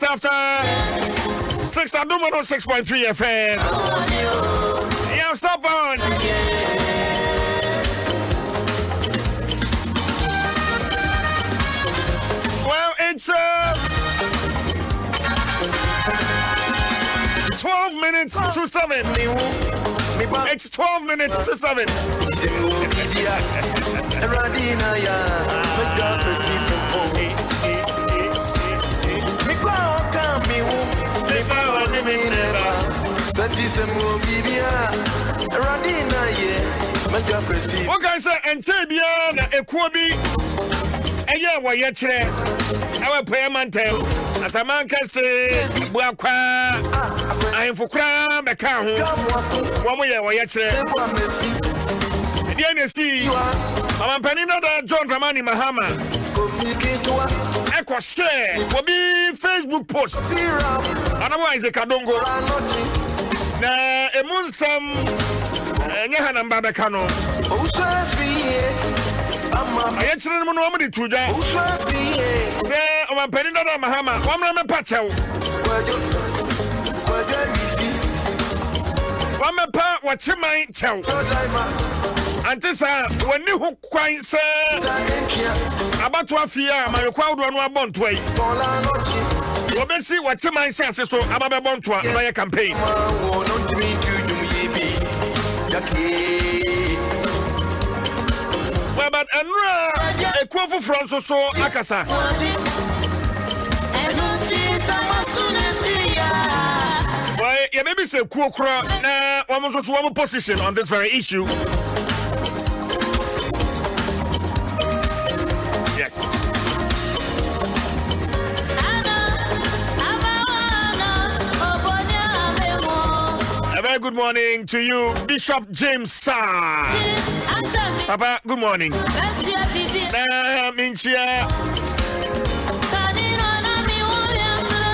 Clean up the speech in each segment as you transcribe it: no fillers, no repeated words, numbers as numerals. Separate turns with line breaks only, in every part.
minutes after 6 Adom 106.3 FM. Yeah, stop on. Well, it's 12 minutes to 7. It's 12 minutes to 7. What can I say? And Chabia, a Quabi, a year why yet, our payment as a man can say, I am for crime, a cow, 1 year why yet. The NSC, I'm Penina John Ramani Mahama. Echo share will be Facebook post. Otherwise, a Kadongo. Na Emunsam Nyahanam Babacano. I actually know how many to die. Say, I'm Penina Mahama, one man patcho. One man part what you might chow. And this when you hook quite say about to fear my crowd on one bond way. We'll see what you might say so about a bond to a campaign. Well, but and a quote from so Akasa. Well, you maybe say Kuokra na one position on this very issue. Yes. A very good morning to you, Bishop James Sa. Papa, good morning.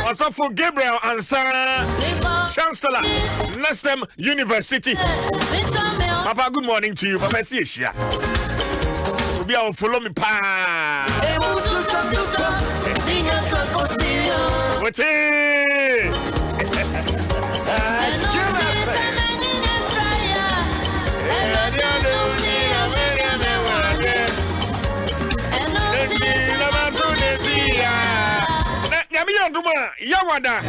Also for Gabriel and Sarah, Chancellor, Nsem University. Papa, good morning to you. Papa, see you. Be able to follow me pa. What Yawada,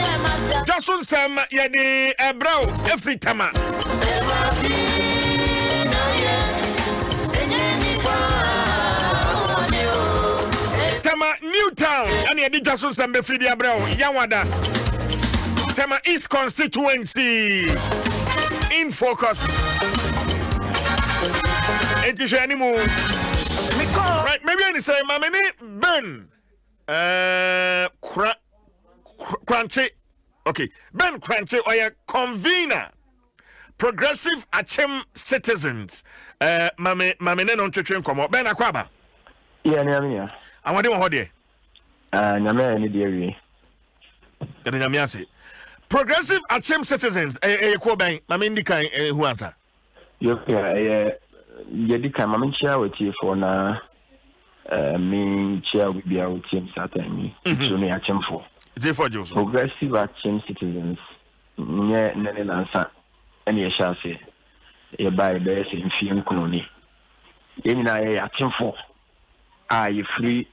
Dwaso Nsem yedi ebro every time. Newtown and the Dwaso Nsem be free bro Yawada. Tema East constituency in focus. It is anymore. Right, maybe I say my name Ben Crunchy. Okay, Ben Crunchy or a convener. Progressive Achem citizens. Mame non church come Ben Akwaba.
Yeah.
I want to hold you.
Nyame ni dewi.
Then nyame say. Progressive Achem citizens. Ko ben mame ndika who answer.
Yeah, yedika mame chia wetie for na me chia we bia wetie satani. So ne Achem for. Progressive Achem citizens. Nye nene nansa. Eni ye sha say. Ye buy be say mfie nkunoni. Ye nyina ye Achem for. You free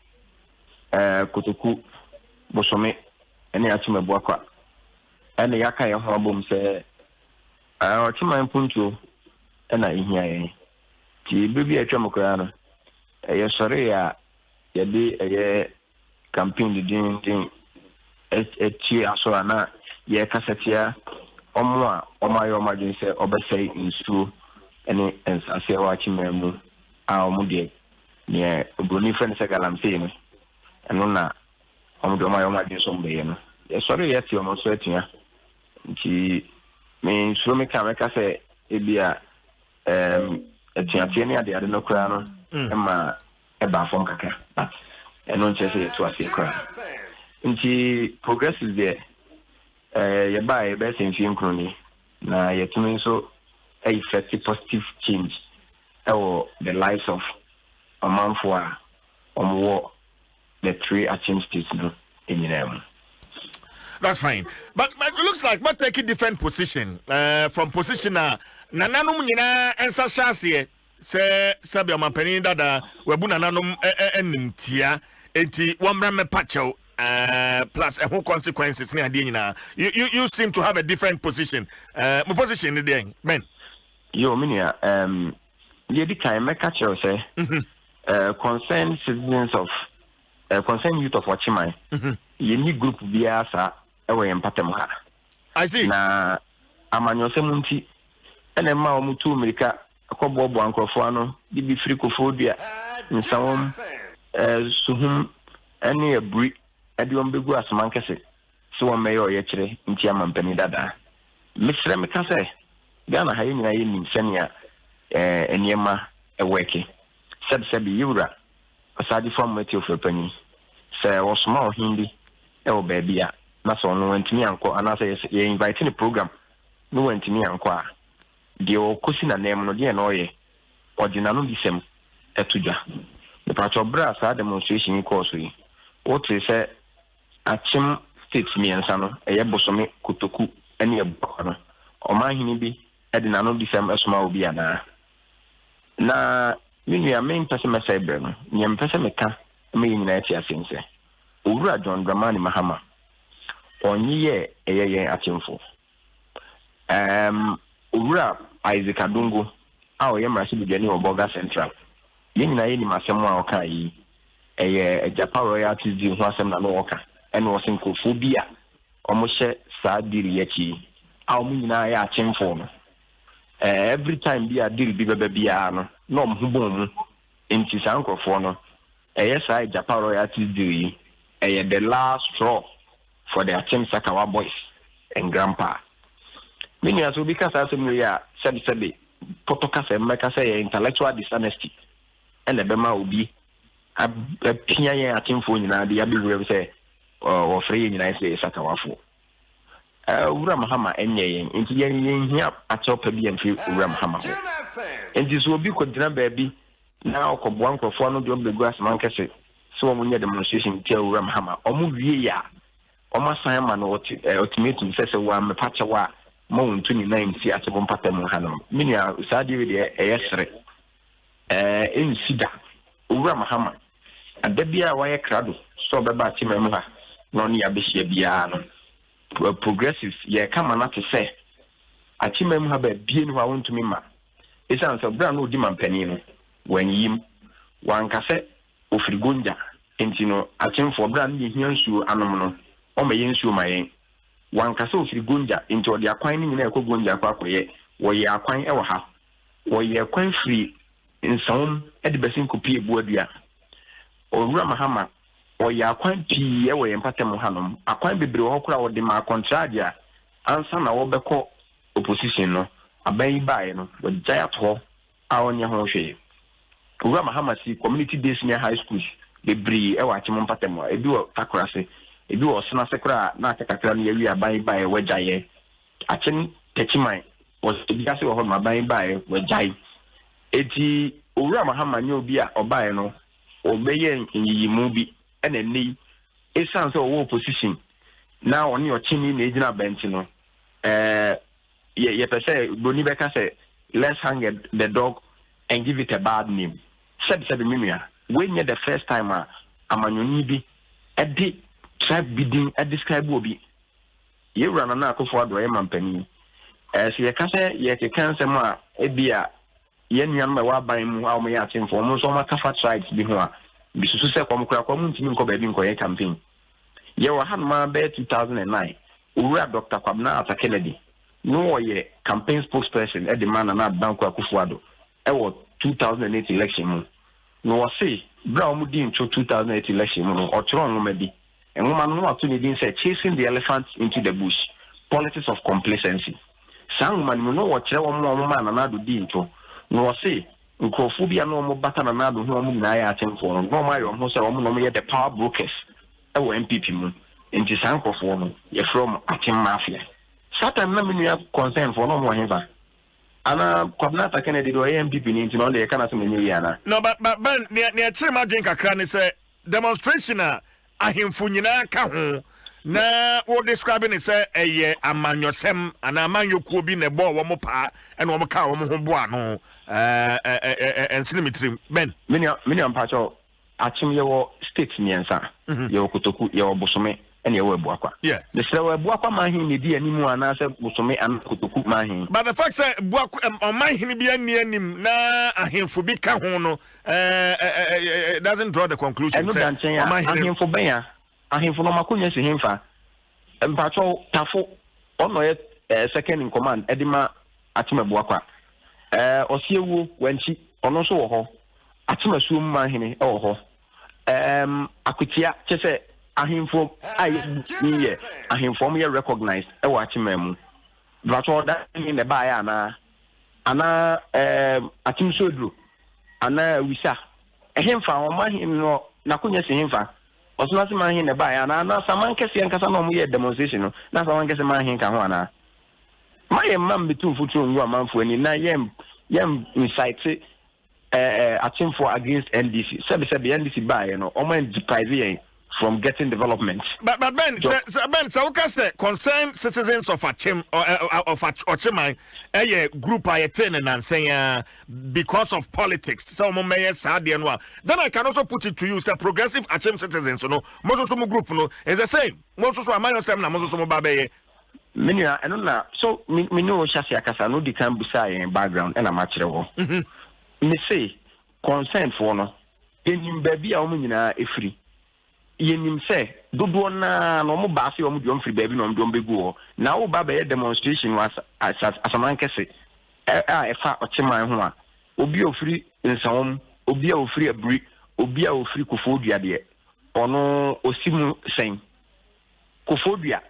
Kotoku Bosome and Yachima Boaka and the Yaka Hobum say, I Chima Punto and I hear T. Baby a Chamocrano. A sorry, ya be a campaign the ding a cheer so ana ye cassatia or more or my emergency or say in school and as I say watching me our moody. Yeah, Bruni friend I'm saying, and no, I'm doing my own idea somewhere. Sorry, yes, you're not sweating. She means so me can say, it be a Tiania, the other no crown, and my a bathroom caca, but and don't just say it was a crown. And she progresses there. You buy a best in film crony. Now, you're to me so a effective positive change or the lives of a man for war the three Achem states no in them.
That's fine. But it looks like we're taking different position. From position nananum nyina ensa hyase se sabia mampani dada webu nananum enimtia enti wamra me pacho plus who consequences ne ade nyina. You seem to have a different position. My position there, Ben.
Yo, minia, yedi kai meka cheo say concerned citizens of concerned youth of Wachimai. Yeni group biasa ewe empatem ha.
I see.
Na amanyose munti ene ma omutu Amerika akobo ankrofo ano bibi free kofodua nsawom suhum ene ebri ade ombegu asmankese so won meyo ye kire nti amampani dada. Misre meka say Ghana ha nyina ye nim senia eniema eweke sebi yura asadi from meti ofepani se osma ohindi ewo baby a na so no wantimi anko anase ye invite ni program no wantimi anko a de o kosi na nem no de na oye ordinal no disem etuja the part of bra sa demonstration course yi what say achim state miensa no eye bosome kotoku ene eboko no o ma hini bi ordinal no disem esoma obi ana na minu main person message no nyem person meka me nyina ati asense Owura John Dramani Mahama onye eye atimfo Owura Isaac Adungo a oye mrasi bidani Oboga Central nyina ye ni masemu a oka yi eye Japan royalties di ho asem na no oka ene wo senkofu bia omo hye saa diri yachi a omo nyina ye atimfo no every time bia diri bi beba bia no na omo bom mu enti sankofo no eye saa Japan royalties diri the last straw for the Achim Sakawa boys and grandpa. Many as will because as we are said Potocas and Macasa intellectual dishonesty and the Bema will be a Pia Achim phone in the Abbey will say or free in United States Sakawafu. Uramahama and Yang into Yang here at top and free Uramahama. And this will be considered baby now one for one of the grass mancase. So when you demonstration tell Ramhama, omu wie ya oma Simon ultimatum says wa me pacha wa mo 29 si atebon patem hanam minia usadi we de eyesre en sida Ramhama adabia wa ye krado so beba timem ha no ne abehia bia no progressive ye kama na to say achimem ha ba bie no wa wontumi ma esan so bra no di mampani no when yim wankase ofrigonja entino achemfo bra ne hiansuo anom no o me yensuo mayen wankasa ofrigonja enti ode akwan ne nyina ekogonja akwakoye wo ye akwan e wo ha wo ye akwan free nsawm e de besin kopie buadua Owura Mahama wo ye akwan pii e wo ye mpatem hanom akwan bebre wo kora wo de ma contract a ansa na wo beko opposition no aban bae no wo giant ho a onye ho hwe Owura Mahama si community day senior high school bebre e wa chimo mpatem ebi wo takorase ebi wo sena sekra na akakakra no yawi aban bae wajaye achen techiman was ebi ase wo ho aban bae wajaye eti Owura Mahama nye obi a obae no obeye nyiyimu bi ena nei esan so wo opposition na oni ochini na ejina bench no ye pese boni beka say let's hang the dog and give it a bad name said mimia when the first time amanyoni bi edi tribe bidding e describe obi ye rana na akofo ado ye mampani so ye ka say ye ke kansem a ebia ye nuan ma wa ban mu a mo ya atemfo mo so ma kafa tribes bi ho a bi susu se kwam kura kwam ntimi nko ba bi nko ye campaign ye wa han ma be 2009 Owura Dr. Kwabena Arthur Kennedy no ye campaign spokesperson e de man na Danko Akufo-Addo e wo 2008 election mu no wo say bra o mu di into 2008 election mu no o tro no ma bi enwoma no ato ni din say chasing the elephant into the bush politics of complacency sang man no wo kire wo mo ma na do di into no wo say nkofo bia no mo bata na do ho mo na ya atemfo no ma yo ho say wo mo no ye the power brokers e wo MPP mu enti sankofo no ye from atem mafia satan na menu ya concern for no mo heva ana Kwabena Arthur Kennedy do MPP ni enti no le kana so menyi ana
no but ne chire ma dwen kakra ne say demonstration a ahemfo nyina ka ho na wo describing it say amanyosem and amanyokuo bi ne bo wo mo pa and wo mo ka wo mo ho bo ano ensinimitrim ben
mini ampacho achim ye wo state miensa ye wo kotoku ye wo bosome ene ye wo ebuakwa the say wo ebuakwa mahin ne di animu ana se bosome an kotoku mahin
but the fact say buakwa mahin bi ani anim na ahemfo bi ka ho no doesn't draw the conclusion
say ahemfo ben ya ahemfo no makonya se hemfa mpacho tafo ono ye second in command edima achim ebuakwa osiewu wanchi ono so wo ho achim asuo mahini wo ho akutia chese ahemfo aye ahemfo mo ye recognized e wa chimemu but oda in the buy ana atim sodru ana wisa ehemfa o mahin no nakonya se hemfa osuna se mahin ne buy ana saman kese nkasa no mo ye demonstration no na saman kese mahin ka ho ana maye mam bitu futu nwa manfo ani na yem incite atimfo against NDC sabi NDC buy you know oman deprive from getting development.
But Ben, so okay, say concerned citizens of Achim or of Achimai, a group I attend and saying because of politics, some may sad and well. Then I can also put it to you, say progressive Achim citizens, you know, most of group no is the same. Most of my own na most of babe.
Minya, I don't know. So me know Shasi Akasa no di can busai in background and a match level. Me say concern for no. In baby a woman a free. Yenim say dodo na no mo baasi o mo dwom free baby no dwom begu na wo ba be demonstration was asaman kese efa ocheman ho a obi ofiri nsawom obi a ofiri abri obi a ofiri kofodua de ono osimu sen kofodua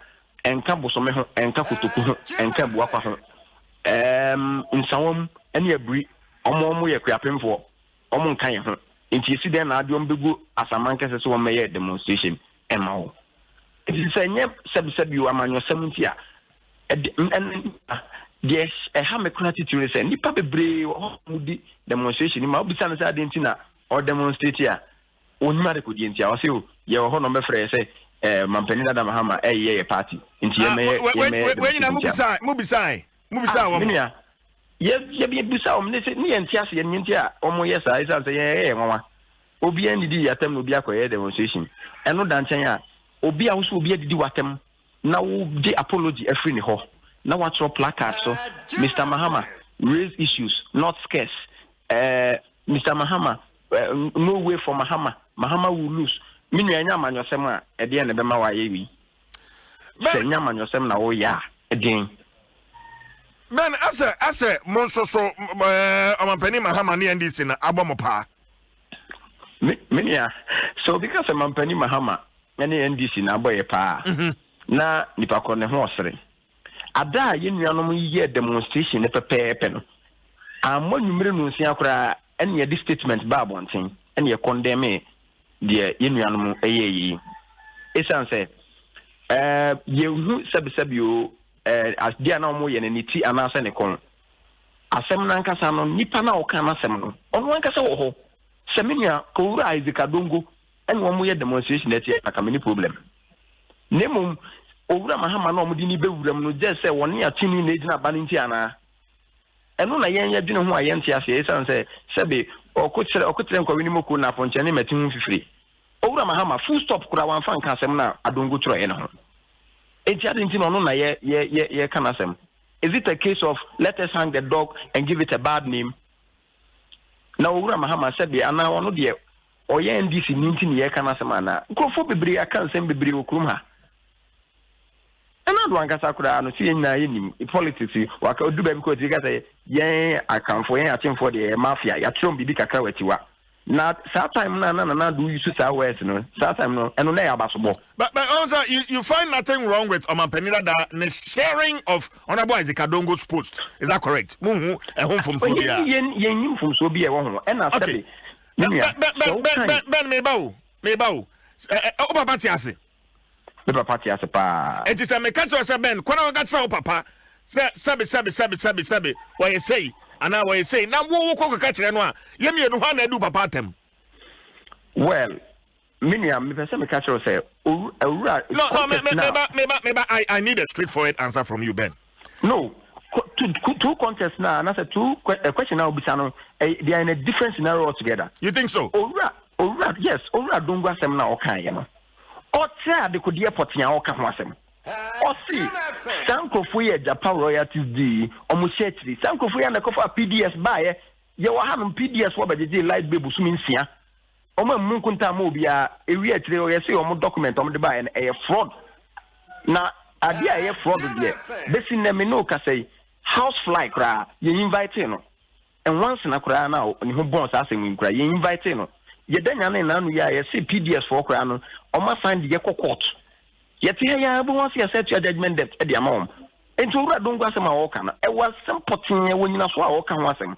enka bosome ho enka kotoku ho enka buakwa ho nsawom ene abri omo ye kwapemfo omo nkan ho inti esi den na adom begu asaman kese so meye demonstration emawo it is enye sebi amanyo 70 a yes ha me kunati tune say nipa bebre mudi demonstration ma obisa na say adentina or demonstrate a onima de kodi ntia o say ye ho no me frɛ say mampani da mahama ye party inti ye me
when na mubisa wo
ye bi bisa om ne se ni entia se ni entia omo yes a isa se ye nwa obi an didi yatem no obi akoye demonstration eno da nchen a obi a wo so obi didi watem na wo di apology afri ni ho na what throw placard so Mr. Mahama raise issues not scarce Mr. Mahama no way for Mahama will lose minu anya manyosem a ede ne be ma wa ye wi se nya manyosem na wo ya eden
Ben ase monso so amampani Mahama ni NDC na abomopa
Minya so because amampani Mahama any NDC na aboye pa na nipa ko ne ho osere ada ye nuanom ye demonstration ne pepepe no ammo numere no nsia kora ene ye statement ba bonten ene ye condemn de ye nuanom eyeyi esanse ye hu sabi o as dia na omo ye ne ti anase ne kon asem na nkasa no nipa na o kan asem no ono nkasa wo ho seminia ko wura Isaac Dongo ene omo ye demonstration na tie akamani problem nemum owura Mahama na omo di ni bewuram no je se woni atini na edina ba nti ana eno na yen yadwene ho ayen ti ase esan se sebe okotere nkwani moku na fonche ne meti hu fifiri owura Mahama full stop kura wan fan ka asem na Adongo tro ye no ho enti adenti no na ye kan asem. Is it a case of let us hang the dog and give it a bad name? Na owura Mahama sebe ana wono de oye NDC ninti ne ye kan asem ana nkofo bebre aka nsem bebre okurum ha do ankasa kura no si nyina yenim politics waka odu ba bi ko tika say yen akamfo yen atemfo de mafia ya trom bibi kakra watiwa na that time na do use sa words no that time no eno na ya basobo
but also you find nothing wrong with Omanpenila that the sharing of Honorable Isaac Adongo's post, is that correct? Muhu home from Sobia
yen from Sobia wo ho e na sabe
ben mebao oba party ase
the party as a pa.
It is a mechanical Ben. Kona wakacha papa. Sabe. What you say? And now what you say? Now wo catch renwa. Yemi no ha na do papa tem.
Well, Minia, me person me catch you say,
no, I need a straightforward answer from you, Ben.
No, two contests now, and I said two question now. They are in a different scenario altogether.
You think so?
Ora, yes, ora don't go sem na okan ye no. O tia de kodi airport ya o ka ho asem. O si sankofo ye Japan royalties di omo share sankofo ya na kofa PDS ba ye wa hanum PDS wo beje light baby sumi nsia. Omo munkunta ma obi a ewi atire o ye se omo document omo de ba ye e fraud. Na ade a ye fraud de besi na me no ka say house fly kra ye invite no. And once na kra na ni ho bon sa asem kra ye invite no. Ye danya na nanu ya ye see PDS for kra no o ma find ye court ye tie ya bu once ye set your judgment debt e dia mom enti ura don gwa asem a wo kana e was simple ye wonyina so a wo ka ho asem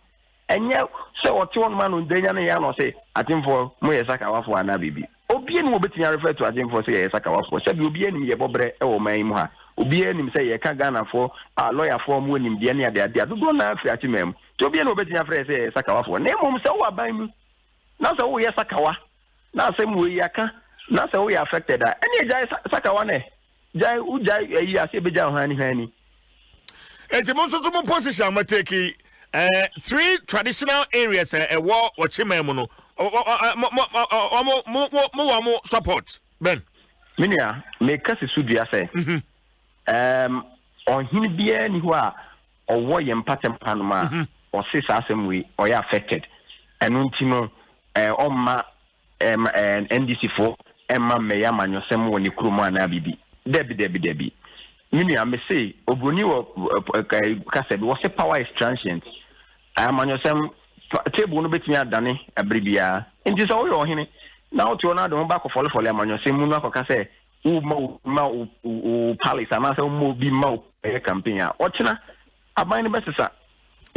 enye se o ti won man no danya na ya no say atimfo mo ye saka wafo ana bibi obi eni wo betinya refer to atimfo say ye saka wafo se bi obi eni ye bobre e wo man mu ha obi eni say ye ka Ghana for lawyer for mo eni de na ade do na afi atimem to obi eni wo betinya frɛ say ye saka wafo na mom se wo aban mu na so wo yes akawa na say mu yi aka na say wo yi affected any jai sakawa ne jai ujai yi ase beja hani
enti mo so mo position ma take 3 traditional areas wo chima mu no mo support Ben
minia me kasi sudua say on hin bia ni ho a owo ye mpatem panoma o se sa asem we o ya affected enu ntino Oma NDC4 Emma Meya Manyosem when you kruma na bibi. Debi. Mini I say Obroni Kaseb was a power is transient. I am Manyosem table no bit me dane abribia. In this all your hine. Now to another back of all for Manyosem Muna Kase, Palace, and I say mo be mo a campaign. Ochina, I bind the best.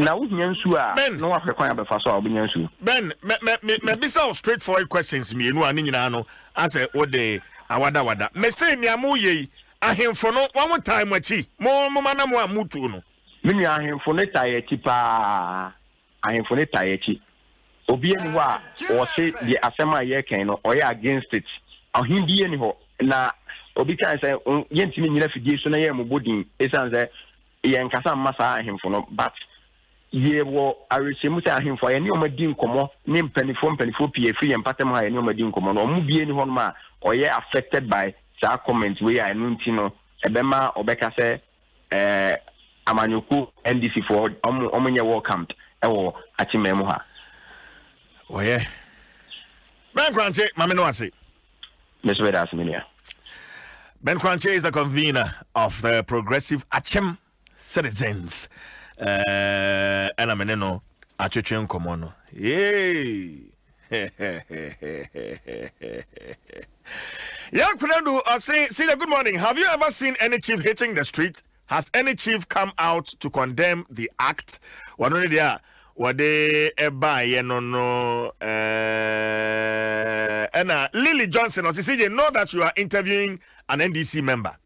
Na wo nyansu a no afekwan abefa so a wo nyansu
Ben me bisa straightforward questions me enu ani nyina no ase wo de awada me say nia mo ye ahemfo no one time achi mo manam a mutu no
me nia ahemfo ne tayechi pa ahemfo ne tayechi obi eni ho a wo se the asema ye kan no o ya against it ahindi eni ho na obi kan say yentimi nyina fidie so na ye mo bodin esan say ye nkasa masa ahemfo no but ye wo arishemu say ahemfo ye ne omadi nkomo ne mpanifo pie free empatem ha ye ne omadi nkomo no omu bie ni ho no ma oye affected by sa comment we are enu nti no ebema obeka say amanyoku NDC for omunye welcomed ewo achimemu ha
oye Ben Kranche mame no ase
Mr. Vedas Minia
Ben Kranche is the convener of the Progressive Achem Citizens and I'm in no atwetwe nkomo no yay yeah Kunadu say good morning. Have you ever seen any chief hitting the street? Has any chief come out to condemn the act? One only there what they buy no and Lily Johnson or CJ know that you are interviewing an NDC member.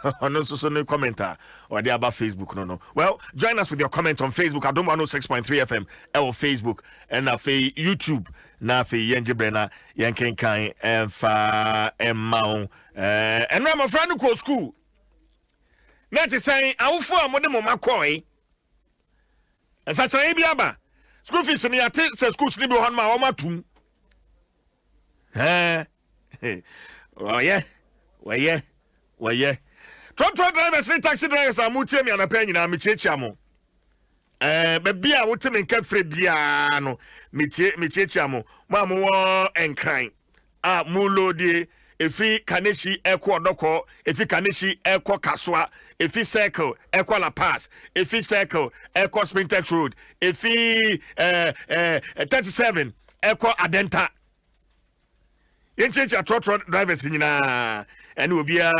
No commenter or the about Facebook no. Well, join us with your comment on Facebook at Adom 106.3 FM or Facebook and YouTube. Na fe yenje brena yenken kan emfa emma and my friend who school. Net is saying awfo amode mo makoi. And such a biaba. School fees ni ate se school ni bi hon ma o matum. Oh yeah. Well yeah. Truck drivers and taxi drivers are mutemi and a penny na michechamo. Baby, I would tell me Biano, Michamo, Mamma and crying. Mulo de, if he Kanishi Equa Doko, if he Kanishi Equa Casua, if he circle Equa La Paz, if he circle Equa Sprintex Road, if he 37 Equa Adenta. You change your truck drivers in and will be a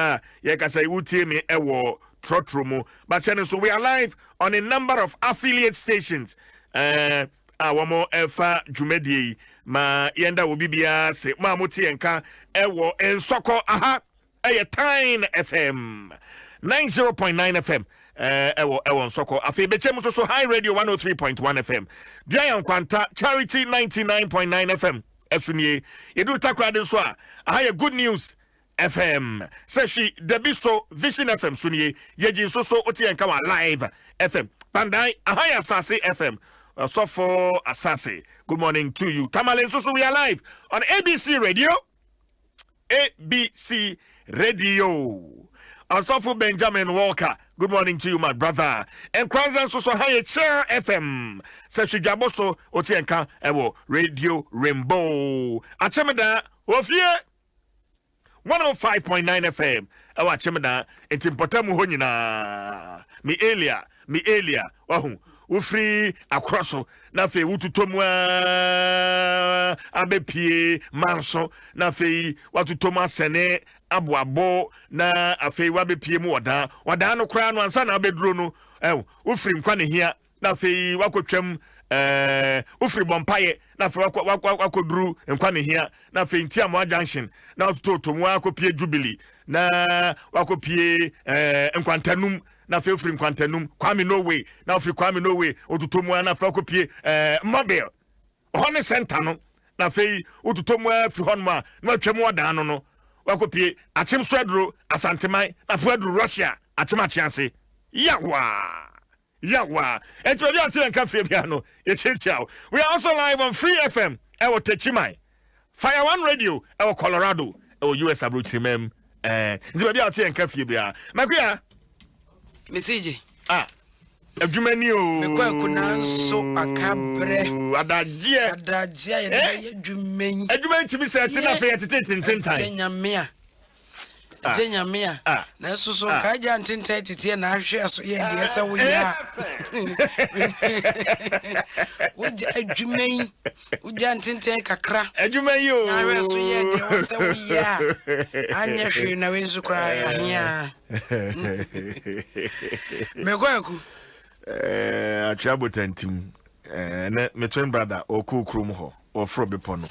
Yakasa Utimi Ewo. Trotromo, but so we are live on a number of affiliate stations. Our more Alpha Jumedi, ma yenda will be se Mamuti and Ka Ewo and Soko aha a Time FM 90.9 FM. Ewo Soko Afi Bechem so high radio 103.1 FM. Dian Quanta Charity 99.9 FM. efunie yedu takra den so a aha good news FM Seshi Debiso Vision FM Sunye Yeji so Otien Kawa Live FM Bandai Ahaya Asase FM so for Asase. Good morning to you. Tamale so we are live on ABC Radio. ABC Radio. Asofo Benjamin Walker. Good morning to you, my brother. And Kwanzaa so high chair FM. Seshi Jaboso Otien Ka Ewo Radio Rainbow. Achemeda Ofie 105.9 FM. Awa chemeda entimpotemu ho nyina. Mi Elia. Wahu. Ufri akroso na fe wututomu abepie manso na fe watutomu asene aboabo na afe wabepie mu wada no kra no ansa na abeduro no ufri nkwa ne hia na fe wakotwam ufri bompaye na fe wakoduru nkwa ne hia na fe ntiamo junction na watutomu akopie jubilee na wakopie nkwantanum na fe free kwantanum kwame no way na free kwame no way otutomu na fa kopie mobile hone center no na fe otutomu free honma na twemu odan no wakopie achim swedro asanteman na fedro Russia achim achiase yawa etwe bia te nka fie bia no ye chichiao. We are also live on Free FM ewo techimai Fire One Radio ewo Colorado ewo US abrochimem etwe bia te nka fie bia makuya
message
adwumani o
mekwa kunanso akabre
adagye
ye
adwuman timi se tina fe tetetentan
Jenyamia na so kaja ntinta titie na ahwe aso ye de esa wo ya woja adwuman woja ntinta kakra
adwuman yo
na ahwe aso ye de esa wo ya anya hwe na wenzu kra ya megwaku
atrabo tantim na me twin brother okukrum ho ofro bepo no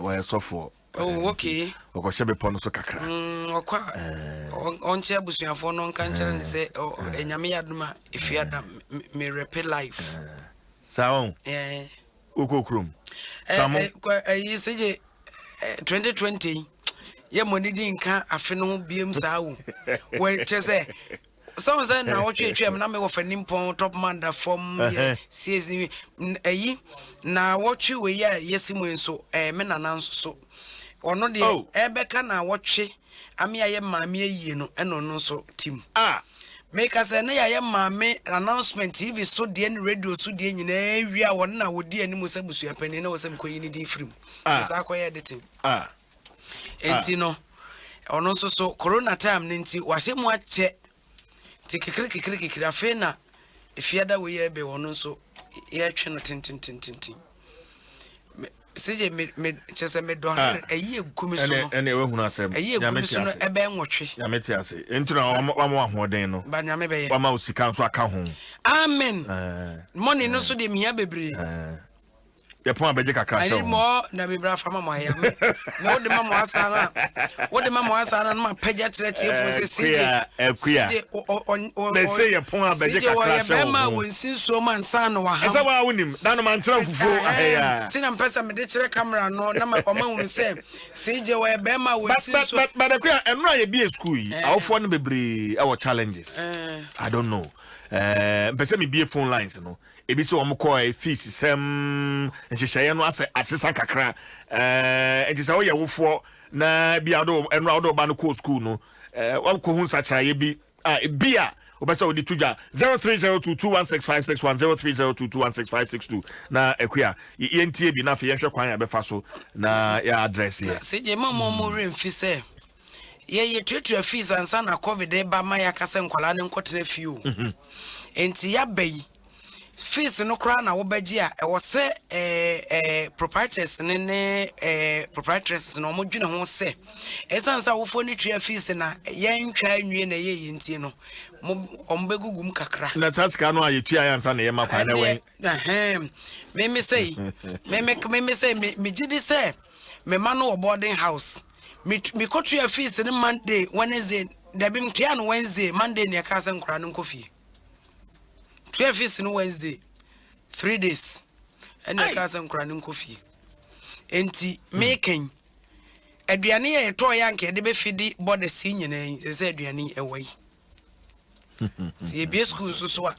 wa sofo.
Oh, okay.
Oko shebe pono so kakra.
Okwa onche abusuafo no nka nkyere ne se enyame yadoma efiada me repe life.
Saon. Okokrum. Samo.
Yi seje 2020 ye monidi nka afe no biem saawo. We chese some say na wotwe na me wo fanimpon top man da form CSV ayi na wotwe we ya yesimu nso me nana nso ono de ebeka na wotwe ame aye maame ayi no eno no so team make us na ya maame announcement TV so de ni radio so de nyina wi a won na wodi animu sabusu apani na wosem koyi ni di film sa akoye editing enti no ono so corona time nti wahye mu ache tikikiri afi na efiada we ye be wono so ye twe no tintintintin seje me chese me do ayi egumi so no
ene we hunu asem
nyame so no ebe nwotwe
nyame ti ase entuna wa mo ahoden no
ba nyame be ye
wa ma osika nso aka ho
amen money no so de mia bebre
ye pon abeje kakra so
mo na bibra fama mo ya me na wo de ma mo asana no ma pagya kire tiefo se seje
me say ye pon abeje kakra so
ye be ma wonsin so man sana wa ha
esa wa wonim na no man kire fufu ahya
tina mpesa me de kire camera no na ma oma hunu se seje wa ye be ma wonsin so
but akuya enra ye bi school yi awofo no bebre our challenges I don't know mpesa me bi phone lines no ebi so omko fees sem nhihye no asesa kakra enti wo ye wofo na bi ado enra ado ba no ko school no wa ko hu sacha ye bi bia obesa odi tuja 0302216561 0302216562 na ekuya yentie bi na fe yenhwe kwan ya befa so na ya address ye
seje mama mo remfi se ye tretre fees ansa na covid ba ma ya kase nkwala ne nkotena fiu enti ya bai fees no kra na wo baji a wo se proprietors ne proprietors no mo dwene ho se esansa wo fo ni tria fees na ye ntwa anwie na ye yinti no mo ombegugum kakra
na taska no ayetua ya ansa na ye makwa na we
me say me gidi say me man no boarding house me kotria fees ne Monday Wednesday da bim tia no Wednesday Monday ne ka se nkra no kofi 12 is no Wednesday 3 days and the cousin crying coffee enti making aduane ye to yanke de be fidi body si nyina se aduane ewai si ebie school so a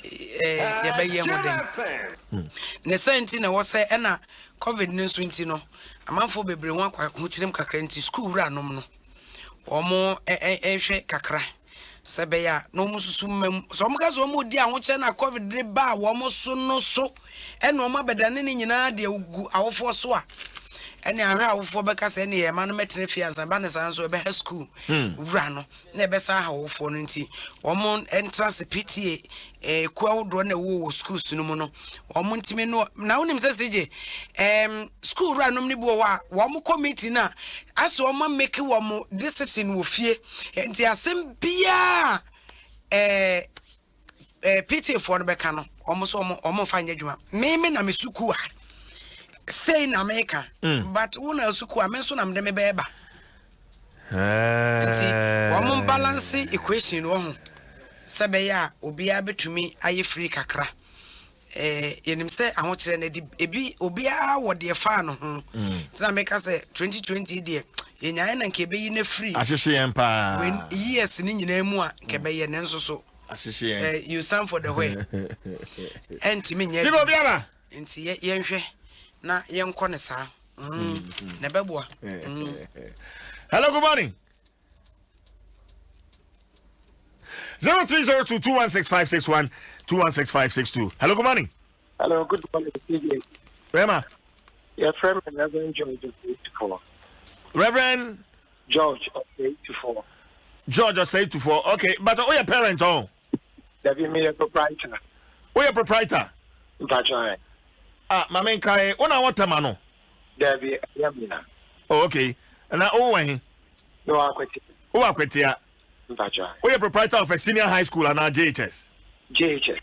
ye ba ye modern ne senti na wo se na covid ne so nti no amanfo bebre ho akwa ho kirem kakra nti school wura nom no omo ehwe kakra sebeya no mususu mam so mo kaso mo di ahoche na covid de ba wo mo so no so eno ma bedane ne nyina de agu awofo so a ene ahwe awofo beka se ne ye ma no metene fiansa ba ne san so be school wura no na be sa awofo no nti wo mo entrance PTA kwa do na wo school sunu mu no wo mo ntime no na wonim se seje school wura no ne bi wo mo committee na aso wo ma make wo mo decision wo fie nti asem bia PTA for no beka no wo mo fa nya dwuma me na me suku a say in America, but una suku amenso na mdeme beba. Nti wo balance equation wo ho. Sebe ya obi abetumi aye free kakra. Yenim se ahokere na ebi obi a wo de fa no ho. Tina make say 2020 de yenyae na nke beyi na free.
Ahihye empa.
When years ni nyina mu a nke beye ne nso so.
Ahihye.
You stand for the way. Enti me nye.
Tibo biara. Nti
yenhwe na yenko ne sa na beboa
Hello, good morning. 0302216561 216562. Hello, good morning.
Hello, good morning.
Rema.
Your friend Reverend George of 84.
Reverend
George of 84.
George of 84. Okay, but who your parent oh?
That be me a proprietor.
Who your proprietor?
Mpacho.
Mamen kai ona watermano.
There be Yamina.
Oh, okay. And when?
No, Aquatia.
Oh, Aquatia.
Mpacho.
Who your proprietor of a senior high school and JHS?
JHS.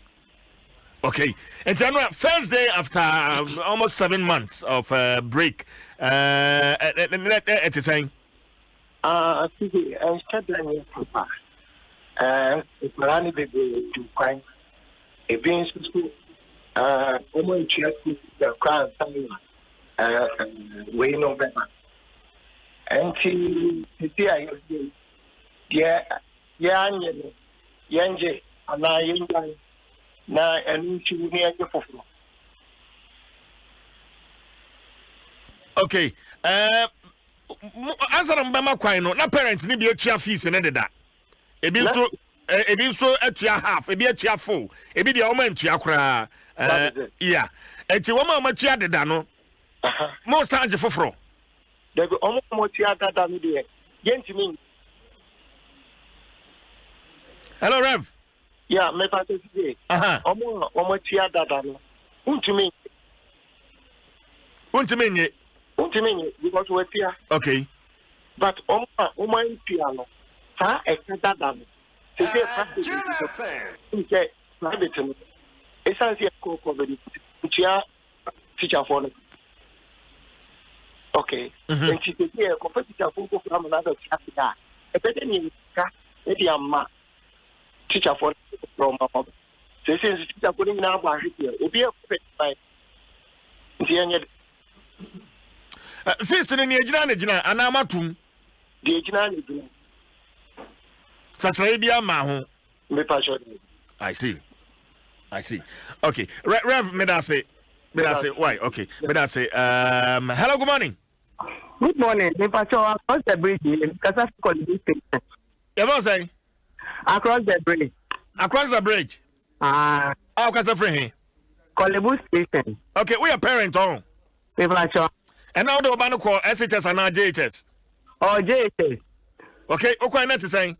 Okay. And then first day after almost 7 months of break, it is saying.
I started in Papa. It's Marani baby to crime. A being school. Almost the crowd, way no better. And see, yeah, Yanje, and I na and she will near your phone.
Okay. Answer them by my quino. Na parents need be a chia fees and ended that. It been so at your half, a be at your full, a be the omen to your cry. Yeah. And to woman much yada dano. More Sanja for fro.
There be almost more theater than the gentleman.
Hello, Rev.
Yeah, my father today. Almost theater than Untimate. Untimate, because we're here.
Okay.
But Oman piano, far extended than today, practice. Private. Essentially, teacher for okay. And she said, "Yeah, competitor from another class. A better name, maybe a ma teacher for from Mama. So since teacher putting now by here, will be a perfect by the end.
Face in the Ejina, and Amatum.
The Ejina,
such a baby, Maho. I see. Okay. Rev, may I say, why? Okay. May I say, hello, good morning.
Good morning. Across the bridge, because I call this station.
You know say?
Across the bridge.
Across the bridge? How can I friend?
Call station.
Okay, we are parent on. And now the man call SHS and now JHS.
Oh, JHS.
Okay, okay, not to say.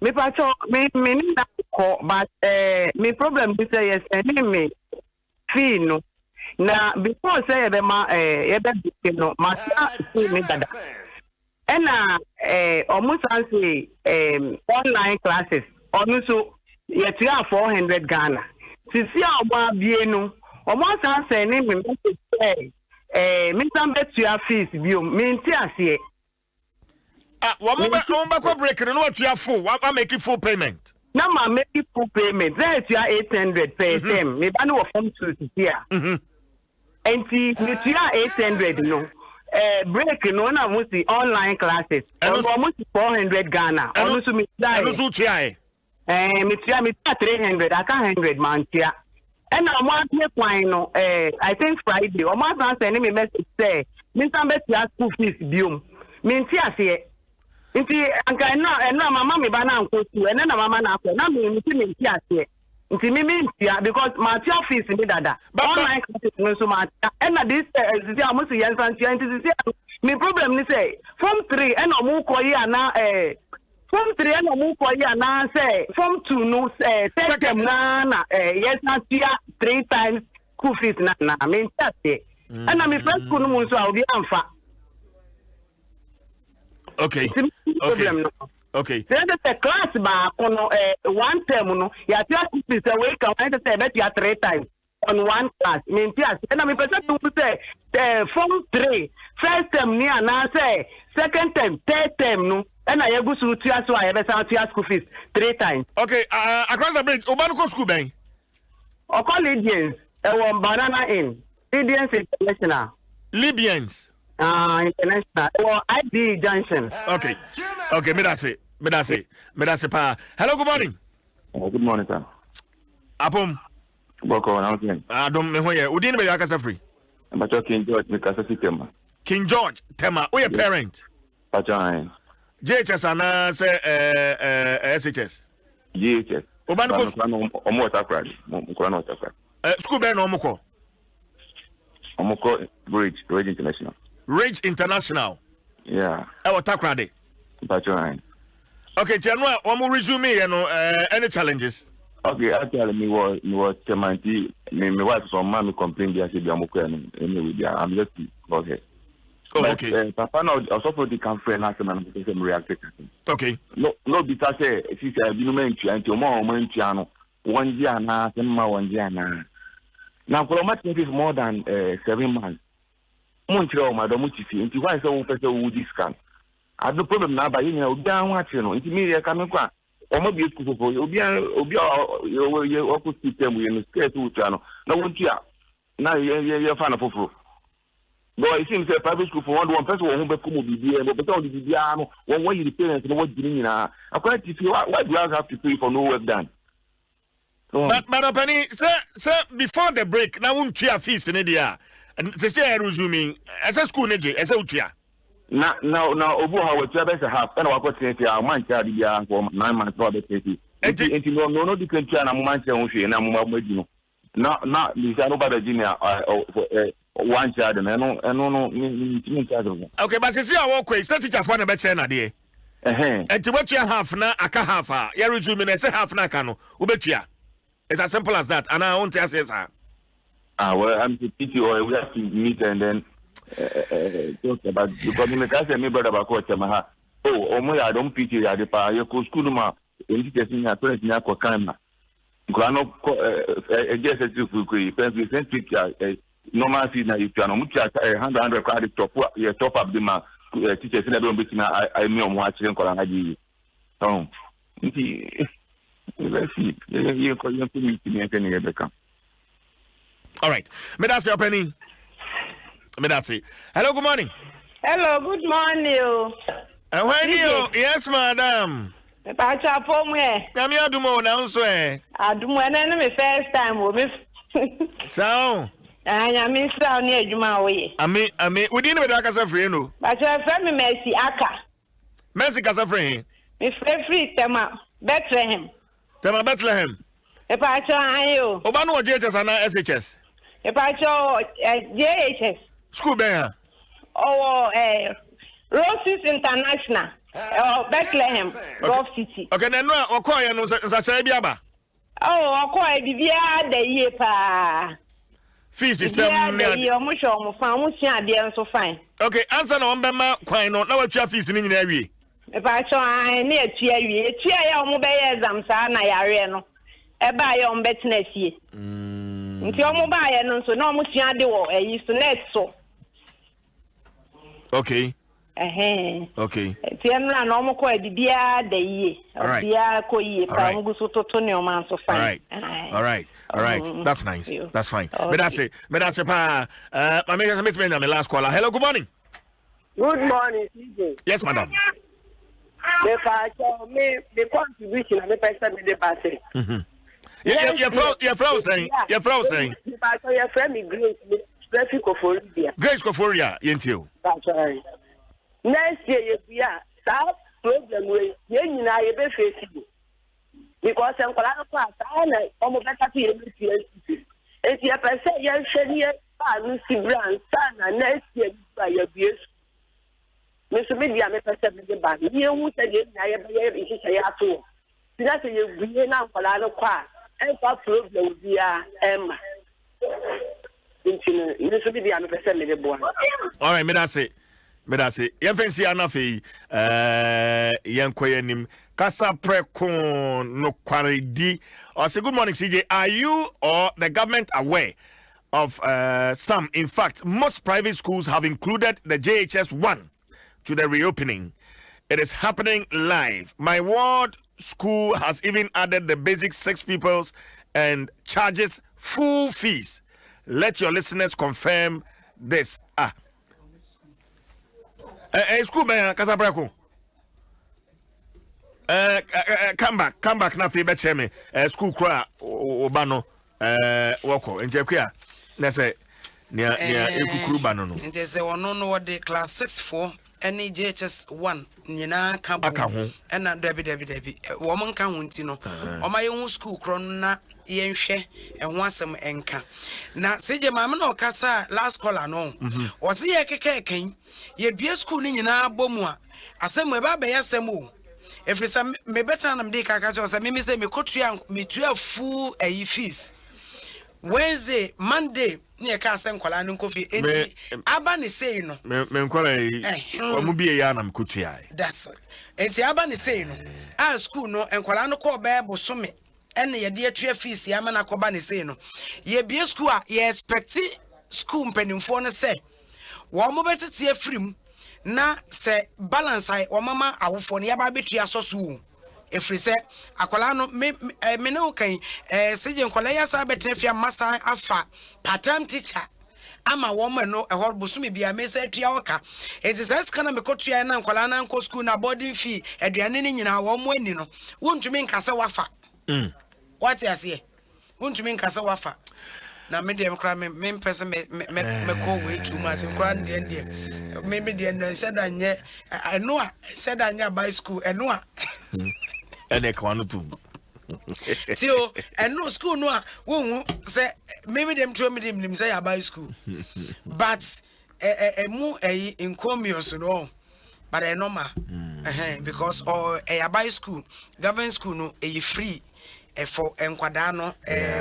Me need that call, but me problem is yes, me fee no. Now before say the no, me dada. And almost say online classes. Almost yet 400 Ghana. See our no. Almost say me me some bet your fees view. Me see.
One more break and what you have full. I make it full payment.
Now, I make it full payment. That's your 800 per term. Maybe I know from 2 here. enti metua 800 no break no na mo si online classes almost 400 Ghana onu so me die
enu so tua
metua 300 aka 100 man tia and I'm want kwan no I think Friday o ma san send me message say me san be tia school fees biom me tia se nti anka na mama me ba na nko su ene na mama na akọ na me tia se nti me tia because my tia fees me dada online classes no so ma and this is almost yen san tia nti me problem ni say form 3 and o mu koyi ana form 3 and o mu koyi ana say form 2 no second na yes na tia 3 times school fees na me tia se and na me first school no mu so obi amfa.
Okay. Okay.
Then the class ba kono one term no ya tia fees we can I say bet ya 3 times on one class. Me tia se na me person to say form 3 first term ni ana say second term third term no and I go to tia so I be say school fees 3 times.
Okay, across the bridge Obanuko school ben.
O call Libyans Banana Inn. Libyans International.
Libyans.
International. Or IB Junction.
Okay. Okay, me that's it. Pa. Hello, good morning.
Good morning, sir.
Apom.
Boko announcement.
Adom me hoye. Udin be yakasa free.
I'm talking George me kasa Tema.
King George Tema. Who your parent?
Pacha.
JHS ana say SHS.
JHS.
Obanuko
omo watercraft. Mukura no watercraft.
School be no omoko.
Omoko Ridge International.
Ridge International.
Yeah.
Watercraft.
Pacha.
Okay, Tianwa, omo resume you know any challenges?
Okay, actually me was Temanti me wife so man complain there say be amoko anyway I'm just okay.
Oh, okay.
Papa now also for the conference last man say react.
Okay.
No because say she say bi no mentu anti o ma mentu no one year na say ma one year na. Now for my is more than 7 months. Montreal madam chifi nti why say we person we discount. I no problem na ba yin na obi an wa no nti me ka me kwa omo bi school for obi o ku system we no scarce we no na wontua na ye fa na foforo. But it seems a private school for one person who be come bibia but all the bibia no when you the parents no what giving na akwa tifi why do I have to pay for no work done?
But Penny, sir, before the break, now won't you fees in India? And say resuming as a school neje, as a utia.
Now, Obu, how would you better have? And I got to say, I might tell you for 9 months for the city. And no different channel, I'm and I'm not nobody junior one child, and no.
Okay, but you see, I walk away, such a fun about China, dear. And to what you have now, I can't have you resuming as a half nakano, Ubetia. It's as simple as that, and I won't tell you, sir.
Well, I'm to pity or we have to meet and then talk about because in the case of my brother about Yamaha. Oh, I don't pity at the power. You could school ma in teaching a person at Kokama. Grano, just as you could be sent normal fee now. If you are not 100 credit top up the ma teachers in a room between I know watching Kolanaji. Oh, let's see. You can meet me at any other come.
All right. Medasi Openi. Medasi. Hello, good morning.
Hello, good morning.
How are you? Yes, madam.
Pacha for me.
Kami adumo na unso eh.
Adumo na me first time wo me.
Sao.
Anya me sao ni adwuma we.
Ami, we didn't be kasa free no.
Pacha friend me Mercy Aka.
Mercy kasa free.
Me free Tema Bethlehem.
Tema Bethlehem.
Pacha ayo.
Oba no JHS ana SHS.
Pacha JHS.
School be
Oh Roses International. Bethlehem, Gulf City.
Okay, then no okoye no nsacha bia ba.
Oh, okoye bibia da ye pa.
Fees system
ne ye omo hwe omo fa omo sia de enso fine.
Okay, answer na ombe ma kwan no na watua fees ni nyina awie.
E pa cho an na atua awie. Atua ya omo be ye exam sa na yare no. E ba ye omo betina fie. Nti omo ba ye no so na omo sia de wo yi so net so.
Okay. Okay.
Tiana no ko bibia da yi. Bibia ko yi pa ngu so toto ne o man so fine.
All right. That's nice. That's fine. Me that's pa my last caller. Hello, good morning.
Good morning, CJ.
Yes, madam.
The contribution of the person in the party.
Your friend saying. Your
friend is
Grace Koforia, you.
That's right. Next year, that problem with you I be facing. Because I'm going to pass, I almost better to if you have said, yes, Lucy Brown, son, and next year by your abuse. Mr. Media, I'm a person with the band. You would say, I have a two. That's a year now for I don't quite. And what problem will be Emma. Mr. Media, I'm a person with the boy.
All right, me that's it. Your friend see anafi young koyenim kasa prekon no kwaredi. Or say good morning CJ. Are you or the government aware of some, in fact most private schools have included the JHS 1 to the reopening? It is happening live. My ward school has even added the basic 6 pupils and charges full fees. Let your listeners confirm this. School man Casabraco. Come back na fi beche me. School kra obano woko enjekwia. Na say nia ekukuru bano no.
Nje se wono no what the class 6-4 any JHS 1 nyina ka ho. Na dabi. Wo mo nka ho nti no. O ma ye hu school kro na yenhwe ehho asem enka. Na seje maame na okasa last caller no. O se ye kekeken ye bia school ni nyina bomu a asem e ba be yasem o efrisa me better na mde kaka cho se me se me kotua metua full fees Wednesday Monday ne ka asem kwala no kofi enti aba ne sei no
me nkwala omu bie ya na mkotua
that's what enti aba ne sei no a school no enkwala no ko be bosome ene ye de atua fees ya ma na ko ba ne sei no ye bia school a ye expect school mpanimfo no se wo mo betete afrim na se balance ai wo mama awofo ne ya ba betu asoso efri se akola no me ne okan seje nkola ya sa betefia masa afa part-time teacher ama wo mo no ehor bosumi bia me se tua oka enti se ska na me kotua na nkola na nko school na boarding fee aduane ne nyina wo mo ani no wontumi nkase wafa what you say wontumi nkase wafa na me dem kra me person me call way too much kra dey me dey said anye I know said anya by school eno a
ene kwa no tu
tio eno school no a wo say me dem tro me dem say by school but mu incomious no but normal because or by school government school no free for enkwada no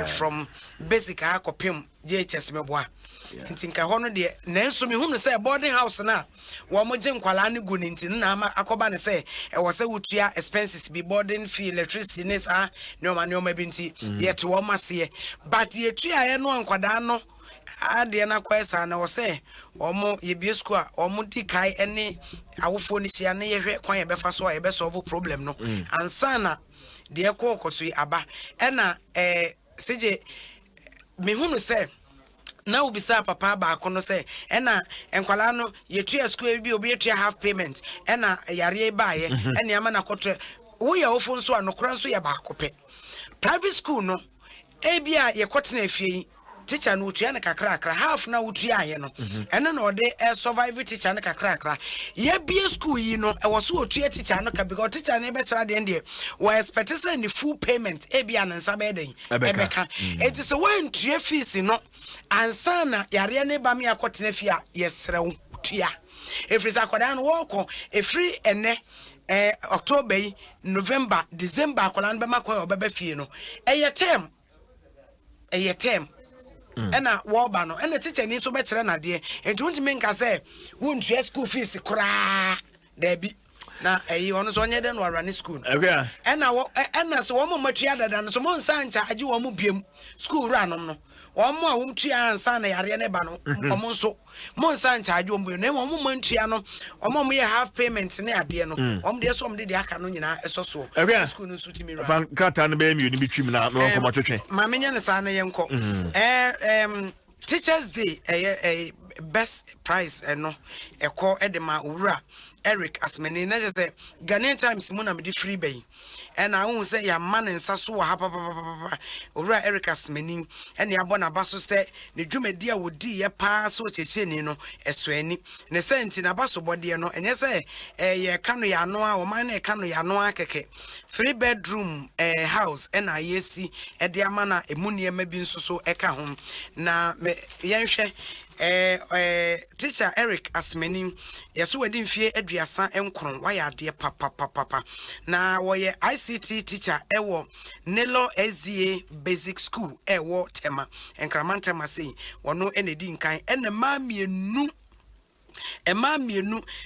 from basic akopem JHS meboa nti nka hono de nanso me hunu say boarding house na wo mo je nkwala ne gu nti na akoba ne say e wo say wutua expenses be boarding fee electricity ne sa ne ma bi nti yet wo maseye but yetua ye no nkwada no ade na kwesa na wo say wo mo ye bi school a wo mo di kai ene awofo ni hia ne ye hwe kwan ye befa so a ye be solve problem no ansana de ekokosui aba ena seje me hunu se na ubisa papa ba akono se ena enkwala no yetua school bi obi yetua half payment ena yare baaye ena ama na kotre wo ya ofo nso anokora nso ya ba akope private school no ebia ye kotena afie teacher no utua ne kakra half na utua aye no ena na ode survive teacher ne kakra ye bia school yi no e wo so utua teacher no ka because teacher ne be tira de ende we expect say the full payment e bia na nsa be den ebeka it is when tua fees no ansa na yare ne ba me akotena fie a yesrew tua efrisa akoda no woko efri ene October November December akola no be makon obebe fie no eye term ena woba no ena teacher ni so be kire na de enti wontime nka se wontua school fees kra dabi na ono so onye de no run school ena so wo matua dada no so mo nsa ncha age wo mo biem school run no omo a womtua ansa na yare ne ba no omo nso mo nsa nchaage omo na omo mo ntua no omo ye half payment ne ade no omo de so omo de aka no nyina eso so school no suti mi ra
fan kata no be mi ni bitwim na no ko matwetwe
ma menya ne sa na yenko Teachers Day best prize no eko edema owura Eric Asmeni na say Ghanaian Times mu na me di free bay and I won't say ya man and sasso ha papa owura Eric Asmeni and ya bona baso say ne dwumadi a wodi ye pa so checheni no eso ani ne senti na baso bode no enye say ye kanu ya no a o man na kanu ya no akeke 3-bedroom house and ayesi e de amana emunie ma bi nso so eka ho na yenhwe teacher Eric Asmeni yeso wadi mfie aduasa enkron waya ade papa na woye ICT teacher ewo Nelo SDA Basic School ewo Tema enkramanta masi wono enedi nkan ene mamienu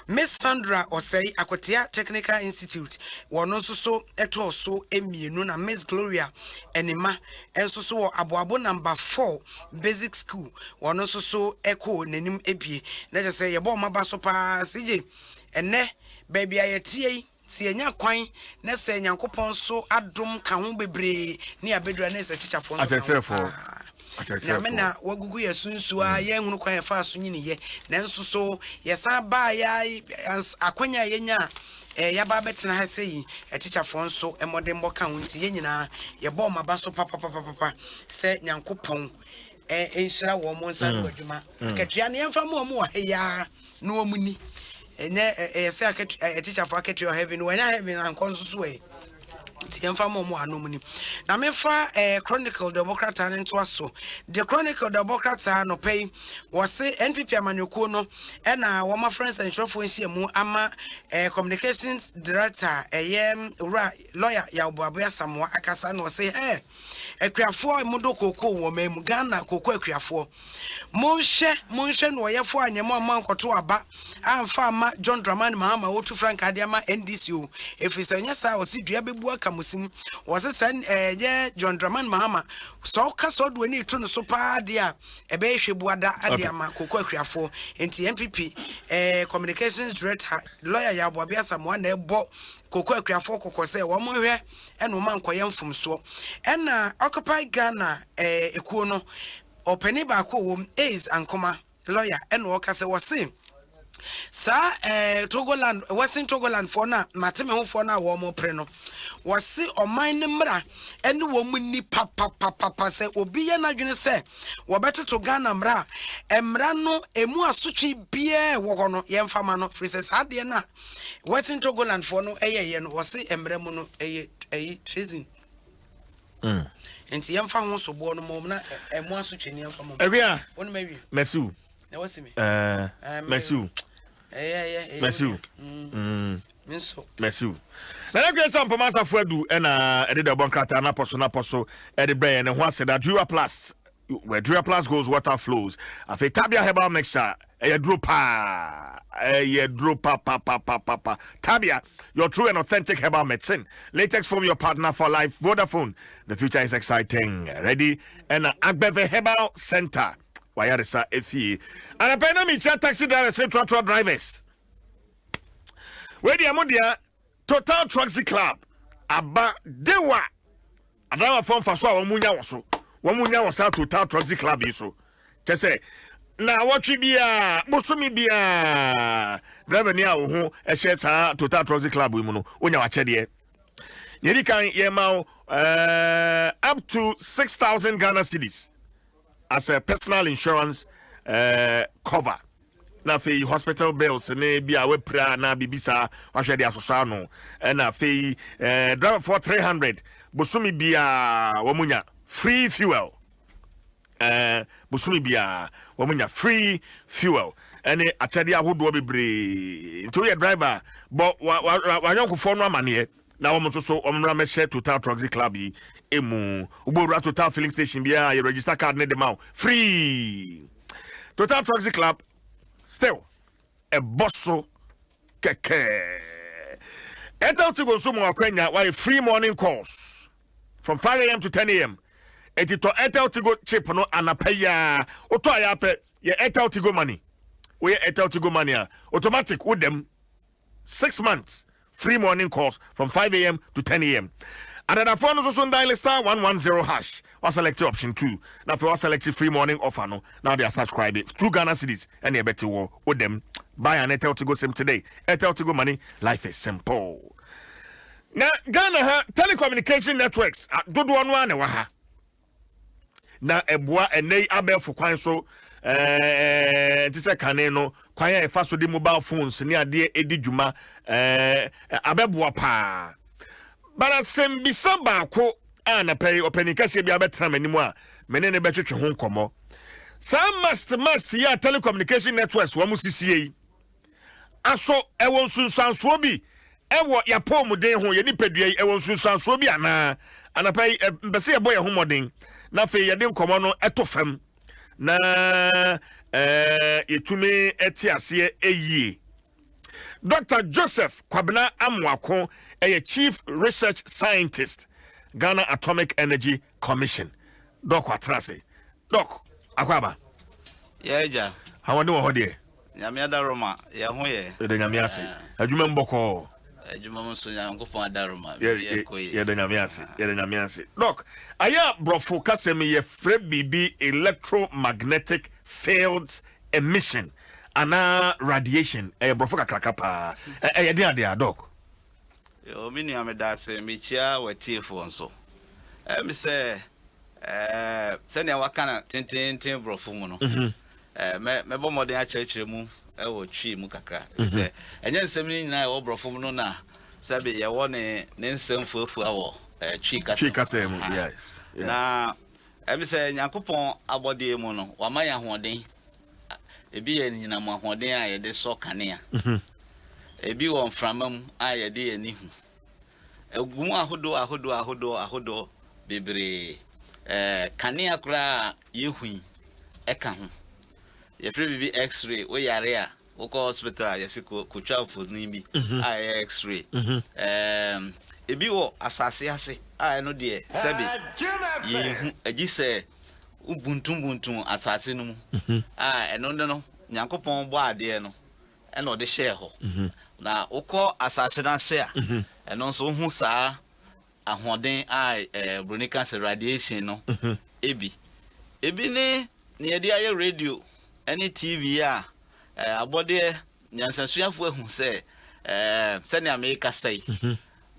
Miss Sandra Osei Akotia Technical Institute wono so eto so emienu na Miss Gloria Enima enso so aboabo number 4 Basic School wono so eko nanim ebie na je say yebo maba so pa sije ene baby ayetie si enya kwan na se nyankopon so adom ka ho bebre ne abedura na se teacher fo na mena wagugu yesunsu a ye hunu kwan fa so nyini ye nanso so yesa ba ya akwanya yenya ya ba betena ha sei teacher fo nso emodem boka hunti ye nyina ye bo maba so papa se nyankopon enhira wo mo nsa no adwuma akatua ne emfa mo wa ya no omuni ne se teacher fo akatua heaven when heaven ankonso so Tiemfa momo anomuni na mefa Chronicle Democrat and Dwaso the Chronicle Democrat no pay was say NPP amanyoko no na wo ma friends and shofo nhia ama communications director lawyer ya obuabia Samoa akasa no say akuafo mudo koko wo mem Ghana koko akuafo monhye no yefo anyemo amankoto aba amfa ama John Dramani Mahama wotu Frank Adiama NDCO efisa nya sa osidua bebu aka musim wase san John Dramani Mahama so ka so do ni to no so pa dia ebe hwebu ada Adiama koko akuafo enti MPP communications director lawyer ya Boabia Samoa na ebo koko akuafo kokose wo mohwe eno man koye mfumso ena Occupy Ghana ekuo no openi ba ko wom is ankoma lawyer eno okase wose sa Togoland Western Togoland for na mateme ho for na wo mo pre no wose oman ne mra ene wo munni papa se obi ye na dwene se wo betoto Ghana mra emra no emu asotwe bie wo ho no ye mfama no free se ade na Western Togoland for no eye no wose emra mu no eye treason enti yemfa ho so bo no mom na emu asotwe ni yemfa mom
ewia
wonu mawi
mesu
na wasimi
mesu Mesu.
Minso.
Mesu. Na great some pomasa fuadu na ededa bonkata na poso edi brain and one said that Dura Plus where Dura Plus goes water flows. Afi Tabia herbal mixture a dropa papa. Tabia, your true and authentic herbal medicine. Latex from your partner for life. Vodafone. The future is exciting. Ready? And Agbeve Herbal Center. Why are they FE? And a penny taxi drivers. Where the Amodia Total Trucksy Club. Aba Dewa. Adama form for so Wamunya also. Wamunya was out Total Trucksy Club. So just say, now what you be a Bosumi be a driver near who a shares Total Trucksy Club. We know when you are Chedie. Yedikan Yemau up to 6,000 Ghana cedis. As a personal insurance cover. Na fe hospital bills ne bia we pra na bibisa wahwe dia sosano na fe driver for 300 bosumi bia wamunya free fuel bosumi bia wamunya free fuel ene achade ahodo bebre nto ye driver bo wanyonkofo no amane na wo mto so omra me share Total Trucksy Club yi emu ugboro Total filling station bia your register card ne dem out free Total Trucksy Club still a bosso keke enter to go so more kwenya why free morning calls from 5 a.m. to 10 a.m. Etito Airtel Tigo chip no anapaya. Oto ayape ye Airtel Tigo money. We Airtel Tigo money. Automatic with them 6 months free morning calls from 5 a.m. to 10 a.m. And then phone also dial star 110 hash or select option 2. Now if you select free morning offer no, now they are subscribing 2 Ghana cedis and they better war with them. Buy an Airtel Tigo SIM today. Airtel Tigo money, life is simple. Now Ghana telecommunication networks do one waha. Na ebua enei abefo kwan so tise kane no kwan ya efa so de mobile phones ne ade edi dwuma abeboa pa bara sembisa baako ana pay openikase bia betra manimu a mene ne betwetwe ho nkomo some must ya telecommunication networks wo musisie aso ewo nsunsanso bi ewo ya pomuden ho ye nipadua ewo nsunsanso bi ana pay mbese ye boye ho modern na fe yede nkomo no etofam na yetumi etiase eyie Dr. Joseph Kwabena Amwako Chief Research Scientist Ghana Atomic Energy Commission Doc Watrase Doc akwaba
yeja
hawande wo hode
nyame adaroma ye ho ye
de nyame ase adwuma mboko
adwuma mso nyankofo adaroma
ye de nyame ase Doc aya brofo kasem ye fre bibi electromagnetic fields emission ana radiation brofo kakraka pa ye de ade Doc
yo mini amedase michia watiefo nso me se sene wakana tenten brofo mu no me bo modern achirechire mu wo twi mu kakra se enye nsem ni nyina wo brofo mu no na sabe ye wo ne nsem fufu awo twi kasa
mu yes
na me se Nyankopon abode mu no wa ma ya hoden ebi ye nyina mu hoden a ye de so kanea ebi wo mframam a ye de anihu egum ahodo bebre kanea kura yehui eka ho ye free bibi x-ray wo yare a wo ko hospital ye siko kutwa foni bi a x-ray ebi wo asase ase a no de sabi yehu agise ubuntum asase no mu eno no Nyankopon bo ade no eno de share ho na wo asase na se a eno so hu saa ahoden bronica radiation no ebi ne ye de aye radio any TV abode nyansasuafo ahu se ne America sai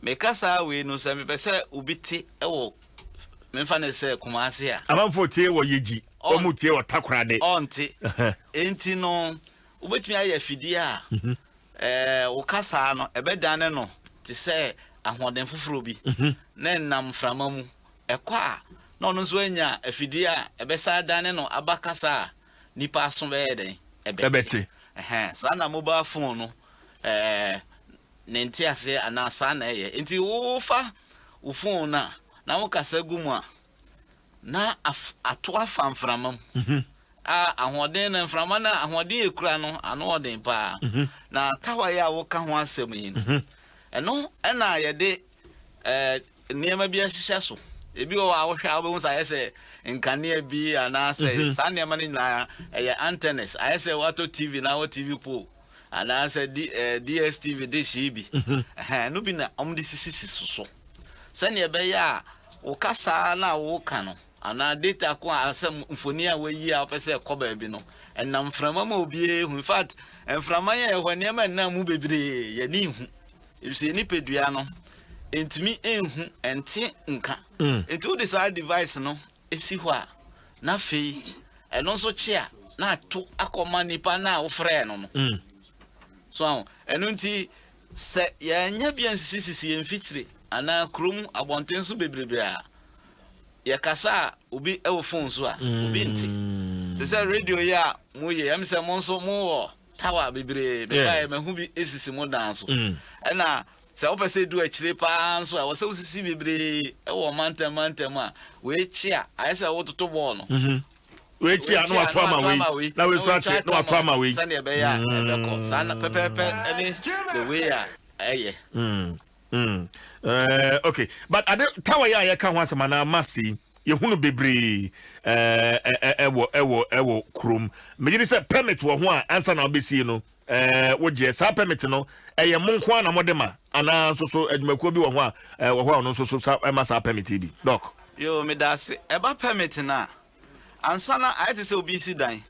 mekasa we no se me pese ubiti ewo memfa ne se kumase a
amanfo tie wo yeji omutie wo takrade
onti enti no ubetumi aye fidi a wo kasa no ebedane no ti se ahoden foforo bi na nam framamu ekwa na ono so anya afidi a ebesa dane no abakasa nipa aso be den
ebeti
sa na mobile phone no ne ntiase ana sa na eye enti wo fa wo phone na wo kasa gumu a na ato afa mframam ahoden na mframa na ahoden ekura no ano oden pa na tawa ya wo ka ho asem yi eno na ye de niema bi ahihya so ebi wo ahwehwa abon sa yese nkane bi ana se sa niema ni na antennas ayese wato TV na wo TV po ana se DSTV dish bi no bi na omdi sisi so se ne be ya wo kasa na wo ka no ana data ko asem mfoni a wayi a pese koba bi no enam frama ma obi in fact enframa ye ho niema na mu bebre ye ni hu ebise ni pedua no entimi enhu ente nka enti wo decide device no esi ho a na fei eno so chia na to akoma nipa na wo frɛ no no so eno nti se ya nya bia sisi emfitire ana krom abonten so bebrebe a ya kasa obi ewo phone so a obi nti se radio ya mu ye am se mo so mu wo tawa bebre be ba me hu bi esisi mo dan so na se opese du akire pa so a wo se usisi bebre ewo mantem a we chia ayese wo toto ball no
we chia no atwa ma we na we so ache no atwa ma we
sane be ya ebe ko sana pepepe any the way a eye
okay but tawa ya ka ho asema na masi hunu bebree ewo krom me gidi say permit wo ho a answer na obesi no wogye sa permit no eye monko na modema ana so adwumakuo bi wo ho a wo ho no so ma sa permit bi doc
yo me da se eba permit na answer na I say obi si dan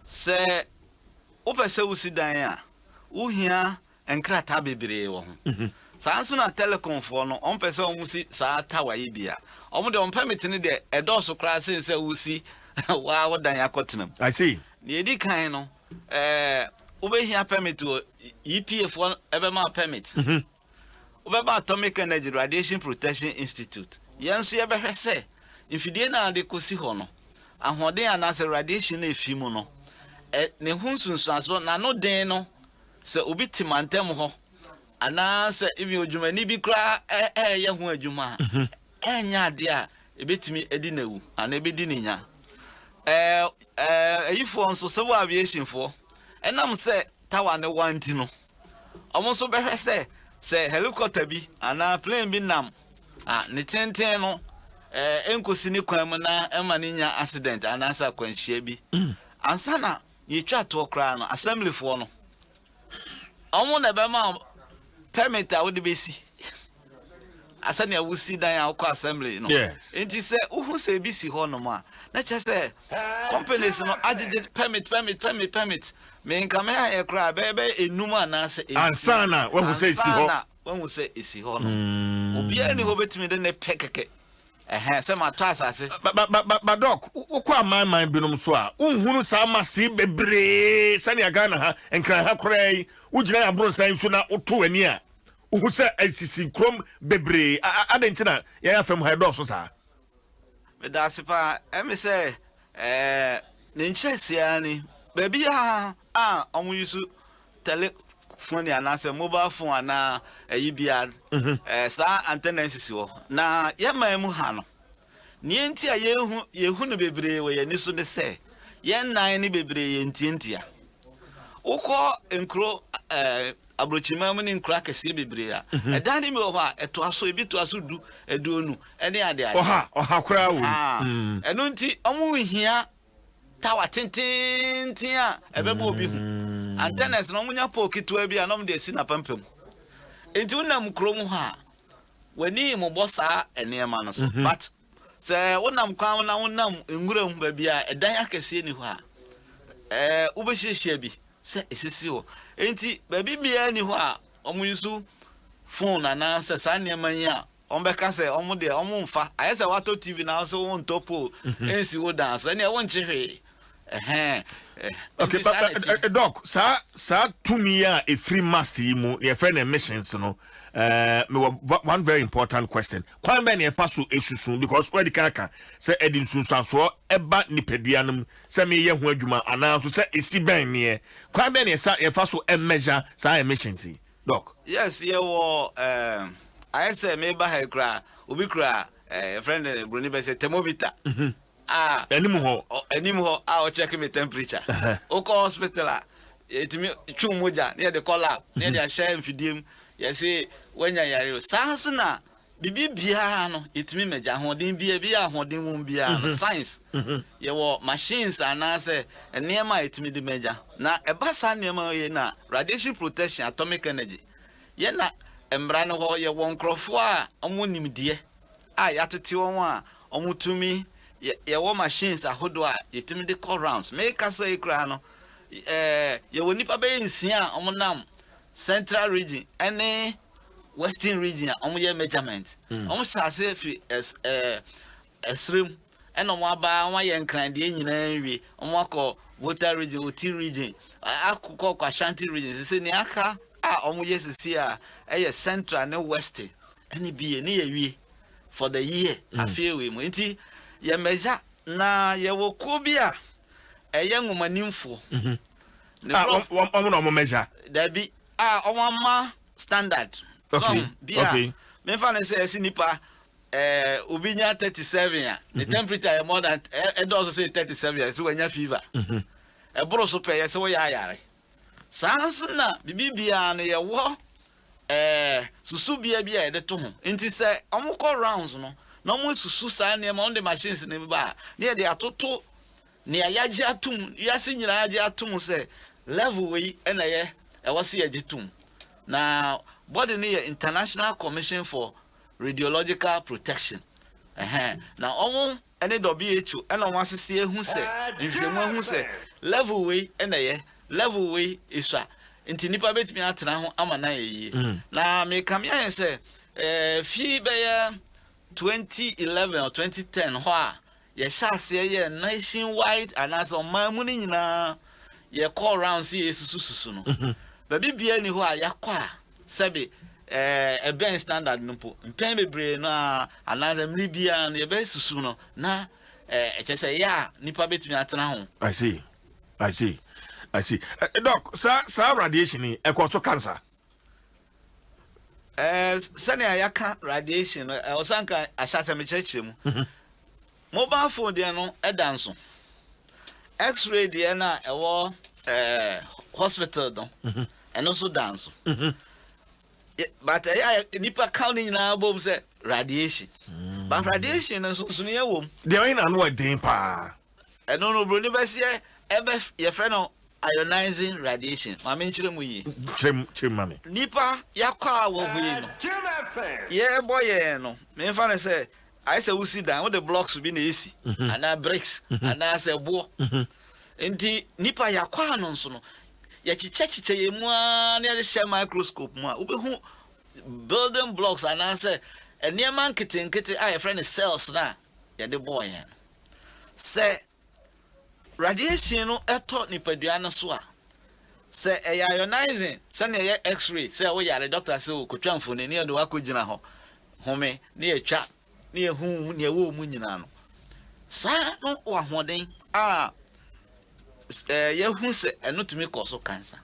se opese usi dan a uhia enkrata bebree wo ho sanso na telecom for no on pese on musi sa tawa yi bia on de on permit ni de edoso kra se usi wa wodan yakotenam
I see
ne edi kan no obehia permit o EPF one ebema permit obeba Atomic Energy Radiation Protection Institute yenso ye behwe se infidie na de kosi ho no ahoden anase radiation na efimu no ne hunsunsuaso na no den no se obi timantem ho ana se ibi odwumani bi kra ye ho adwuma enya ade a ebetimi edi nawu ana ebedi ninya eyifo nso se wo aviation fo enam se tawa ne wanti no omo so behwe se helicopter bi ana plane bi nam ne tenten no enkosi ni kwan mu na ema ni nya accident ana sa kwanhia bi ansa na yetwa to kra no assembly fo no omo na be ma permit a wo de besi asani awusi dan a ko assembly no enti se uhu se bi si ho no ma na che se companies no agent permit me nka me ha kra be enuma na se
ansana wo se si ho
wo se isi ho no obi ani ho betimi de ne pekeke se ma to asase
ba doc ukwa man binom so a unhunu sa masi bebre sani agana ha enkran ha krai ugina abro san so na oto ani a uhu se asisi krom bebre adentina ya afem ha do so sa
me da sifa emi se ne nchese ani baby omu yusu telephone anase mobile phone ana bia sa antenna sisi wo na yema mu ha no ne enti a yehu no bebre we yani so de se yen nan ni bebre ye ntientia ukọ enkro abrochima mu ni nkra kese bebre a edani me ho a eto aso ebi to aso du eduonu ene ade ade
oha kra wo
eno nti omu hia tawa tintin a ebebo obi hu antennas no munya pokitu bi a no de si na pampam enti unam krom ha wani mo bossa enema no so but se wonam kwan na wonam nguram ba bia edan akese ni ho a ubehihia bi se esisi ho enti ba bibia ni ho a omuyusu phone na se sanema yi a ombeka se omude omumfa ayese wato TV na so won topo ensi wo dan so ene won chihwe
okay but doc sa tumi a free master yi mu your friend emissions no one very important question kwan be na fa so esusun because where the kaka say edin sunsanso eba nipaduanum say me ye ho adwuma ana so say esi ben ne kwan be na sa ye fa so measure sa emissions doc
yes ye wo I say me ba ha kra obi kra friend Bruni be say thermometer
animu ho
o check me temperature o ko hospital a etimi twu moja near the collar near the share mfidiem ye say wanya yare sanso na bibia no etimi meja hoden bia hoden won bia no science ye wo machines ana say enema etimi de meja na ebasa enema ye na radiation protection atomic energy ye na embra no ho ye won krofo a omonimdie yatete won a omutumi ye wo machines ahodo a yetimi de call rounds make us say kra no ye woni pa be nsia omonam central region any western region omoye measurement omsase fi esrim eno mo aba won ye nkran de nyina nwie omako water region oti region akukọ kwa Ashanti region se ni aka omoye sisi a eye central ne western any be ni ye wie for the year afie we mo nti ye measure na ye wo ko bia eye ngumanimfo
omo measure
da bi omama standard
okay okay
me fa na say sinipa obinya 37 a the temperature more than it also say 37 so wanya fever bro so pe say wo ya yare sanso na bibia na ye wo susu bia de to ho nti say omukọ rounds no no mo susu sa ne ma on the machines ne ba ne de atoto ne ayaje atum yase nyina ayaje atum se level we na ye e wose ye gitum na body ne International Commission for Radiological Protection na omo ene WHO ena won asese ehu se nhwemu ehu se level we na ye level we iswa nti nipa betimi atena ho ama na ye na me kamia say fi be 2011 or 2010 ho a ye shase ye nationwide anaso mamu ni nyina ye call round see susususu no ba bibia ni ho a yakwa sebe ben standard no po mpen bebre no anaso mri bia no ye be susu no na chese ya nipa betimi atena ho.
I see. Doc, sir radiation e cause cancer.
Sani ayaka radiation osanka ashase me cheche mu. Mobile phone dey no edanso. X-ray dey na ewo hospital don. And also dance. But nipa counting na bom say radiation. But radiation so ne wom.
Dey ain't an what dey pa.
E no bro ni be say your friend ionizing radiation. Mama nchire mu yi.
Chim mami.
Nipa yakwa wo hui no. Yeah boy no. Me fa na say I say we sit down with the blocks be na esi. And bricks and say bo. Enti nipa yakwa no nso no. Ya chiche ye mu a na ye share microscope mu a obehu building blocks and say eniema nkete a your friend cells na ya de boy no. Say radiation no eto nipadua no so a say ionizing say na ye x-ray say wo yare doctor say o kotwamfo ne ne do akogina ho home ne etwa ne ehu ne wo mu nyina no sa no wa hoden ye hu say eno tumi cause cancer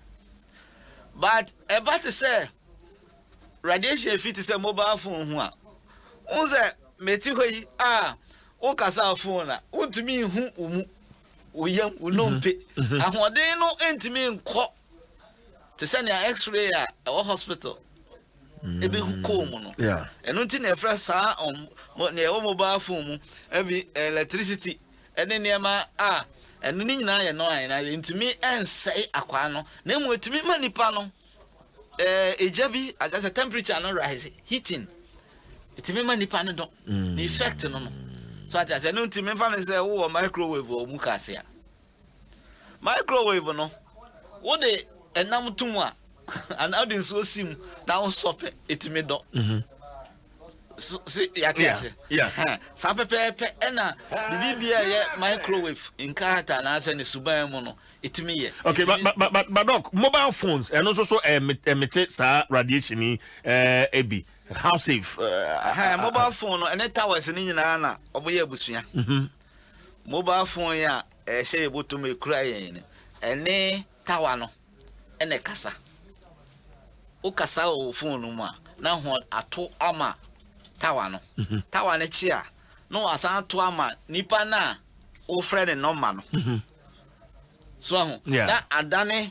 but about to say radiation fit say mobile phone ho a un say meti hoyi o kasa phone na untumi hu umu uyam unompe ahoden no entimi nko te se na x-ray a hospital ebe ko mu no eno nti na efra sa na e mobile phone mu ebi electricity ene niema eno ni nyina ye no na entimi ensei akwa no na emu etimi manipa no ejabi as a temperature no rise heating etimi manipa no do the effect no so I say no ntimi fa na say wo microwave o mu kase a microwave no wo de enam tum a an audience so sim na on stop etimi do see ya kase sa pepe na bibia ye microwave in character na say ne suban mu no etimi ye
okay but doc mobile phones and also emit sa radiation ebi how safe
mobile phone and towers ni nyina na oboye abusua mobile phone ya shey botum ekura yen ene tower no ene kasa o kasa o phone mu a na ho ato ama tower no tower na chi a no asan ato ama nipa na o friend no ma no so that adane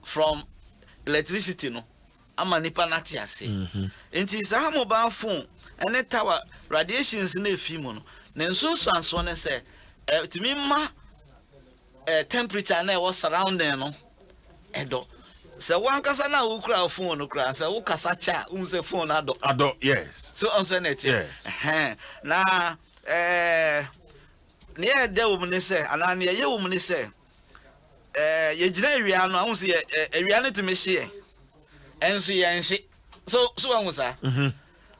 from electricity no ama nipa na ti ase enti sa mobile phone ene tower radiations na efi mu no na nsunsu anso ne se timi ma temperature na was surrounding no edo se wan kasa na wo kura phone no kura se wo kasa cha se phone ado
yes
so on se net
yes
na ne e de wo mu ne se ana ne ye wo mu ne se ye gina ewia no ahun se ewia ne timi hye enso ye nse so wan sa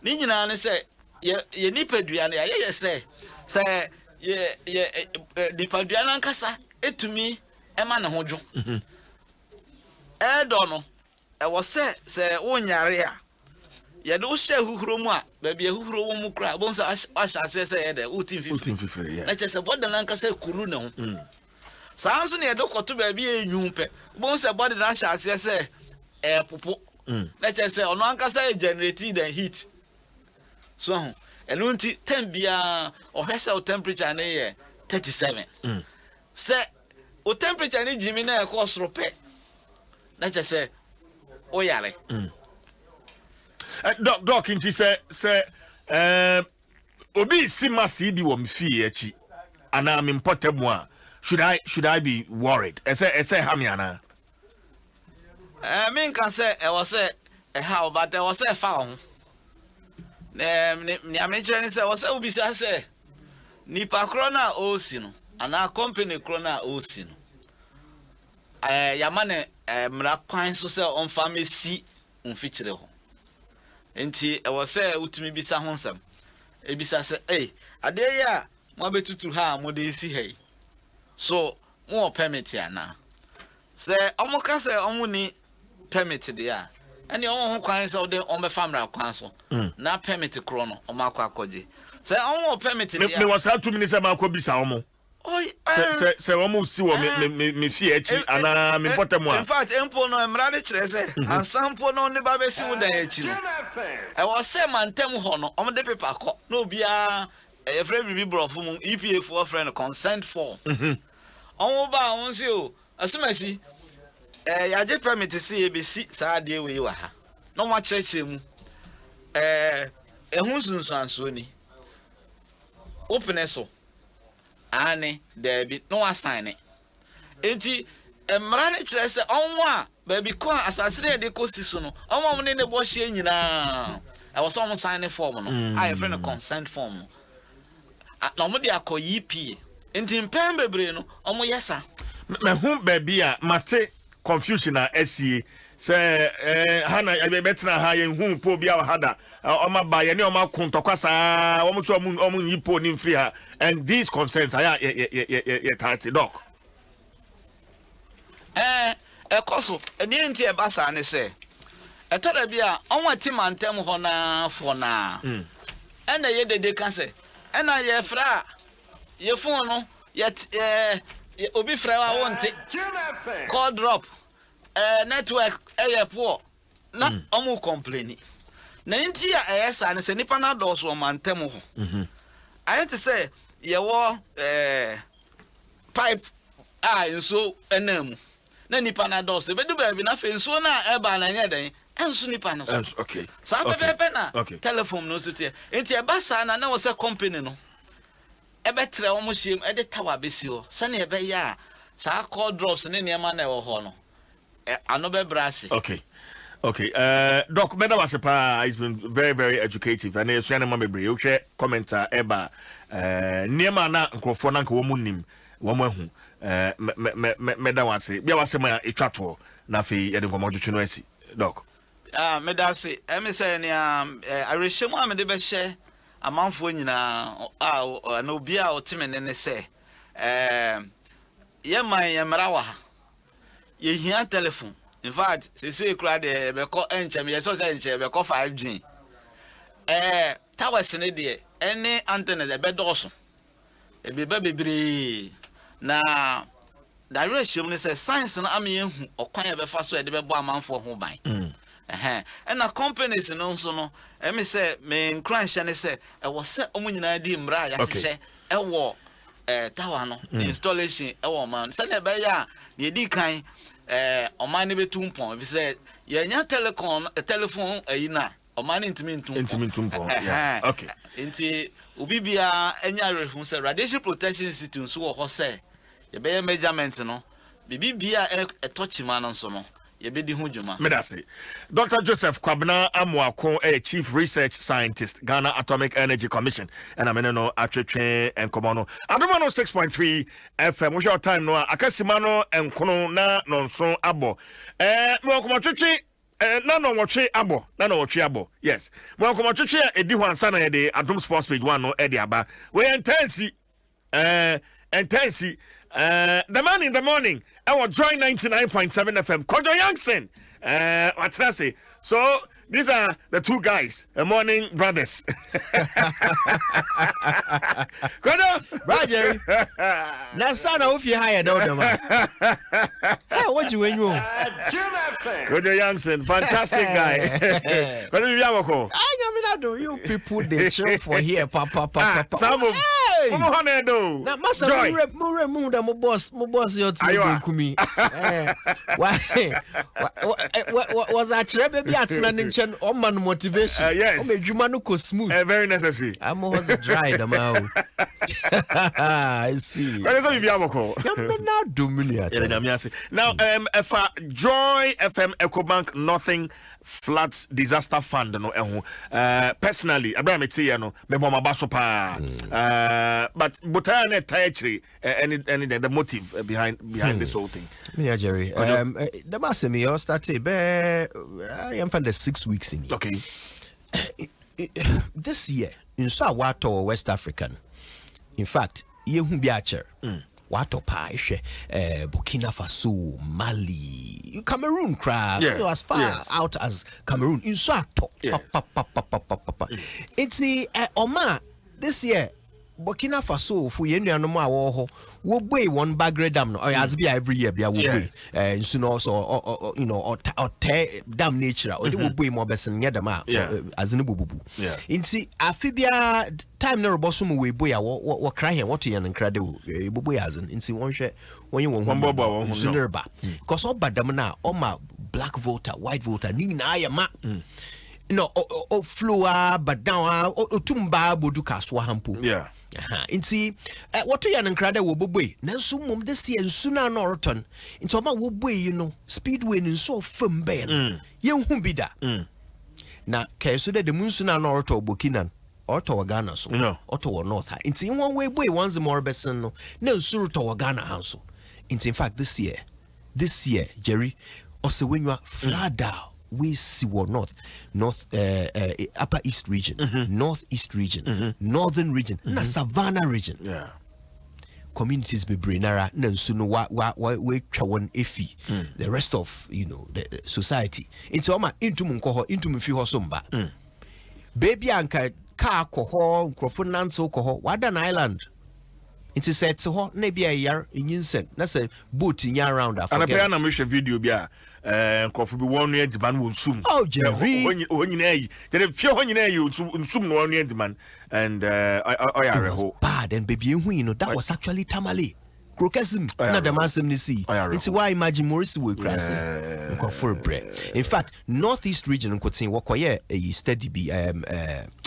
ni nyina ne se ye nipadua ne ye se ye nipadua na nkasa etumi ema ne hodwo edo no e wo se wonyare a ye de wo hye huhuro mu a ba bia huhuro wo mu kra bon sa ahase se ye de utin fifiri na che se boda na nkasa kuru ne ho sanso ne ye de koto ba bia enwumpe bon se boda na ahase se popo na che se ono ankasa generate the heat so enu nti tempia ohwese o temperature na ye 37 se o temperature ni jimi na e ko sorope na che se o yare
doc nti se obi si masi di wo mfie echi ana me importable a should I be worried? Ese hamiana.
Me can say I was say how but there was a found. Ni amenche say was obi say nipa krona osino ana company krona osino. Yamane mra kwan so say on pharmacy unfichire ho. Enti I was say utumi bisa ho nsam. Ebisa say ade ya mo betutu ha mo de si hey. So mo permit ya na. Say omo ka say omo ni permit de ya. Ani omo ho kwan say de omo famra kwan so. Na permit kro no omo akwa akoje. Say omo permit de ya.
Me was 2 minutes am akobisa omo. Say omo si wo me fie echi ana me importable a.
In fact, empo no emra de kire say ansampo no ne ba be si wo dan echi no. E was say mantem ho no omo de paper ko. No bia a friend will be brought from EPA for friend consent form. On ba on see o asumasi ya je permit see ABC saa de we wa ha no ma church mu ehun sunsanso ni open so ani there be no assign it enti emra ne kire se onwo a ba bi ko asase de ko si so no onwo ne ne bo hye nyina I was almost signing form no I friend consent form no mo de akoyi pie enti mpem bebre no omo yesa
me hu baby a mate confusion a sie say hana betra ha ye hu po bia wa hada oma ba ye ne oma kontokwasa omo so omo yipo ni mfiri ha and these concerns are ye tight doc
ekoso eni enti e basa ne say etora bia onwa ti mantem ho na fo na ena ye dede ka say ena ye fra ye phone no ye obi fra wa wonte call drop network ye poor na omu complain na nti ya esa ne se nipa na do so mantem ho I to say ye wo pipe nso enam na nipa na do so be do ba bi na fe nso na e ba na nya den enso nipa na so
okay
sa pepe na telephone no so tie nti e ba sa na wo se company no ebetre omo hiem e de tawa besi ho se na e be ya sa call drops ne ne ma na e wo ho no ano be brase
okay doc better was it's been very educative and it's yana mama bre you share commenter eba niema na nkrofo na nka wo munim wo mahu meda wase bia wase ma etwato na fe ye de nkomo no asi doc
meda se me say ne arehemu am de be hye amanfo nyina na obi a otime ne se ye man ye mrawa ha ye hia telephone in fact say kura de be ko enchem ye so say enchem be ko 5G towers ne de any antenna de be doso e be bebre na direction ne say science na am ye hu okwan ye be fa so e de be bo amanfo ho ban and na companies no so no me say me crunch ne say e wo se omo nyina di mra ya hye e wo tower no installation e wo man say na be ya na di kan oman ne betumpon we say ye nya telephone ayina oman intimi
tumpon yeah okay
enti obi bia enya rehu say radiation protection institute so wo say ye be measurement no bibi bia e touch man no so no ye be di hu djuma
medase Dr. Joseph Kwabena Amoako chief research scientist Ghana Atomic Energy Commission and ameno atwetwe enkomo no Adom 106.3 FM what's your time no akasima no enkono na nonso abo mo komotwetwe na no wotwe abo yes mo komotwetwe edi ho ansa na ye de Adom Sports Page 1 no e de aba we intense the man in the morning I will join 99.7 FM. Kojo Youngson. What's that say? So these are the two guys, the morning brothers. Kojo,
Roger. Now, son, I hope you hired out man. Hey, what you when you?
Kojo Youngson, fantastic guy. Kojo Yawako.
I do you people they chill for here, papa.
Some of Omo honedo.
Na masa mu da mo boss your team kumi. Was a chebe bi atena ne nchen o man motivation.
Yes.
O medwuma no ko smooth.
Very necessary.
I'm was dry the mouth. I see.
What is you aboko?
Now dominate.
Now Joy FM EcoBank Nothing Floods Disaster Fund no personally Abraham tie no me bo mabaso pa but botane taichri any the motive behind this whole thing.
Yeah, Jerry. The mass me all started I am for the 6 weeks in.
Okay.
This year in Sawato West African. In fact, you bi acher. Wato pa Burkina Faso, Mali, Cameroon crowd, as far out as Cameroon. In Sato, it's Oma this year. Burkina Faso fu yenu anoma wo wo boy one bagre dam no as be every year bia wo boy so no so or dam nature or wo boy mo besen nye dam as ne bububu inti afibia time na roboso mu we boy wo kra here what yen nkra de wo boy as inti won hwe won bobo sunurba because obadam na o ma black voter white voter ni na ayama no o flower but down o tumba boduka so hampo inti what you nkra wo bobwe nanso mum this year nsuna na oroton inti oma wo boy you know speedway nso fam ben ye hu bi da na keso de munsuna na oroto Burkina orto Ghana so orto north ha inti won we boy once more besen no na nsuru to Ghana hanso inti in fact this year Jerry osewenwa flood down we see what north upper east region, northeast region, northern region, na savannah region. Communities be brinara na nsuno we twawon efi the rest of the society. Into oma into munkoho into mfi ho somba. Baby anka ka koho nkrofo nanso koho wadan island. It is said so na bia yar nyinsen na say boat nya around after.
And I na me share video bia nkrofo bi won no demand won sum.
Oh Jerry.
Onyina yi. There fie onyina yi sum no won demand and I
bad and baby hu that was actually tamale. Crocasim na the masem ni see. It's why imagine Morris we crash. For bread. In fact, northeast region nkotin wokoye a steady be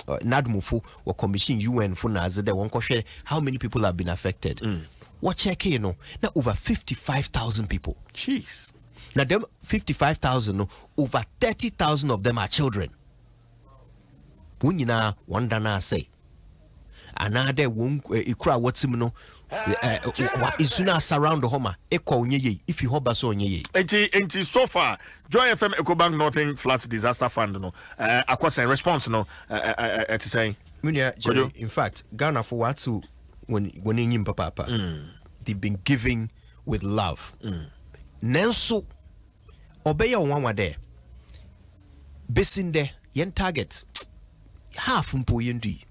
Nadmufu or commission UN for Naza de won share how many people have been affected. What check now over 55,000 people.
Jeez.
Now them 55,000 over 30,000 of them are children. Wunyina wandana say. Another won ikra whatsimno isuna surround the homa eko onye if you hoba so onye
enti so far Joy FM EcoBank Nothing Floods Disaster Fund no akwasa response no at saying
in fact Ghana for what to when nyim papa they've been giving with love nenso obeya onwa there besin there yen target half mpo yendi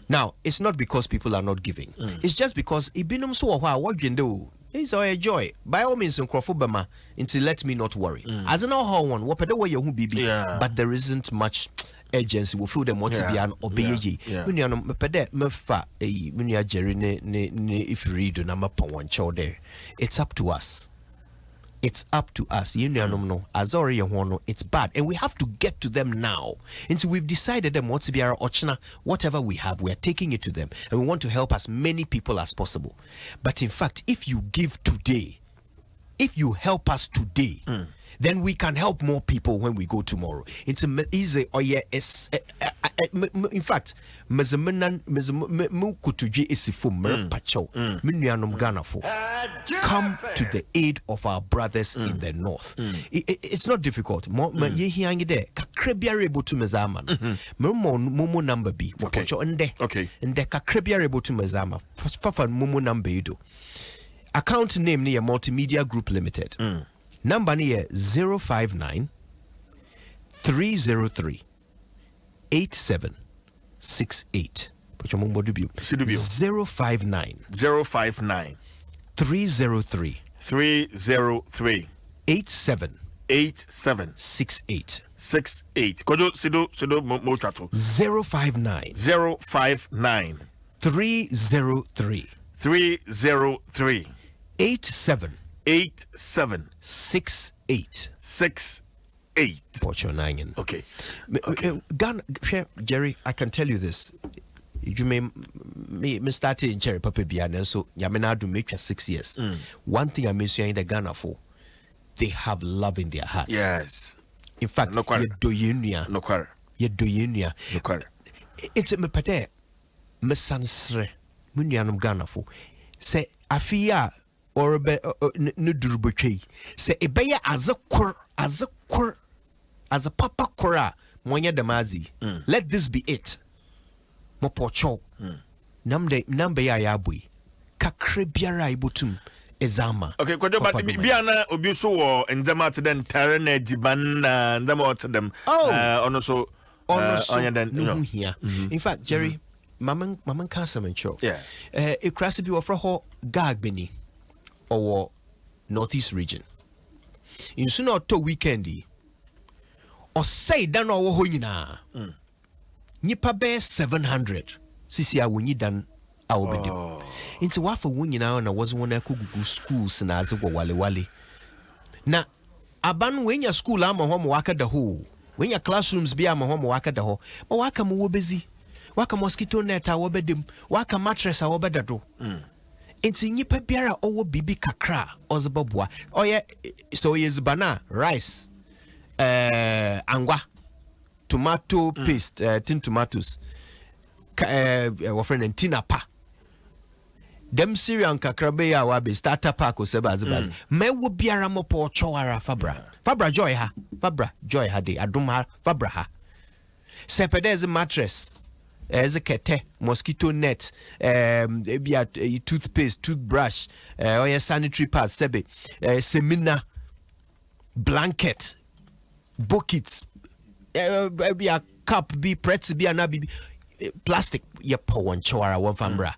now, it's not because people are not giving. It's just because ibinum so what you do. It's all a joy. By all means, Bama, until let me not worry. As an all one, what way you be, but there isn't much urgency. We feel them want to be an obey. When you know, mefa when you are Jerry if you read number one show there, it's up to us. It's up to us. It's bad. And we have to get to them now. And so we've decided them what's to be our ochna, whatever we have, we are taking it to them. And we want to help as many people as possible. But in fact, if you give today, if you help us today, then we can help more people when we go tomorrow. It's easy. In fact, come to the aid of our brothers in the north. It's not difficult. Momo number B. Okay. And the kakrebia able to mezama. Momo number you. Account name near MultiMedia Group Limited. Number near 059 303 8768. 059 303 8768.
Kojo sido mo chato
059 303
303
87
68.
Pocho Nine.
Okay.
Ghana, Jerry, I can tell you this. You may start in Cherry Papa Biana, so Yamena do make 6 years. One thing I miss you in the Ghana for, they have love in their hearts.
Yes.
In fact,
no quarter.
You do unia. It's a mepade, Messansre, Munianum Ghana for. Say, Afia or Nudrubuchi. Say, a bayer as a papa kora, Monya Damazi. Let this be it. Mopocho. Nambe ya yabui. Kakre biara ibutum. Ezama.
Okay, but Biana Obuso and Zama to them, Tarana Jiban and Zama to them. Also,
here. In fact, Jerry, Maman Cassaman show.
Yeah.
It crashed to be offer her Gagbini or Northeast region. In sooner or two weekendy. Or say, dan or hoina. Nipa bear 700. Sisia when you done our bedu. Into wafa when you now and I was one kugu schools and as a wale. Na aban when your school am a home waka the hole. When your classrooms be am a home waka the hole. But waka mo busy. Waka mosquito net our bedim. Waka mattress our bedado. Into nipa biara owo bibi kakra ozabobwa. Oh yeah, so is bana rice. Angwa. Tomato paste, tin tomatoes, friend and tinapa. Dem Syrian kakrabe ya wabe starter pack or sebaz. Me wo biara mo po chowara Fabra joy ha. Fabra joy ha de adum ha Fabra ha. Sepedez mattress. As a kete, mosquito net, toothpaste, toothbrush, or sanitary pads, sebe, semina, blanket, buckets. Be a cup, be pretzel, be an be plastic. Ya po one chowara one fambra.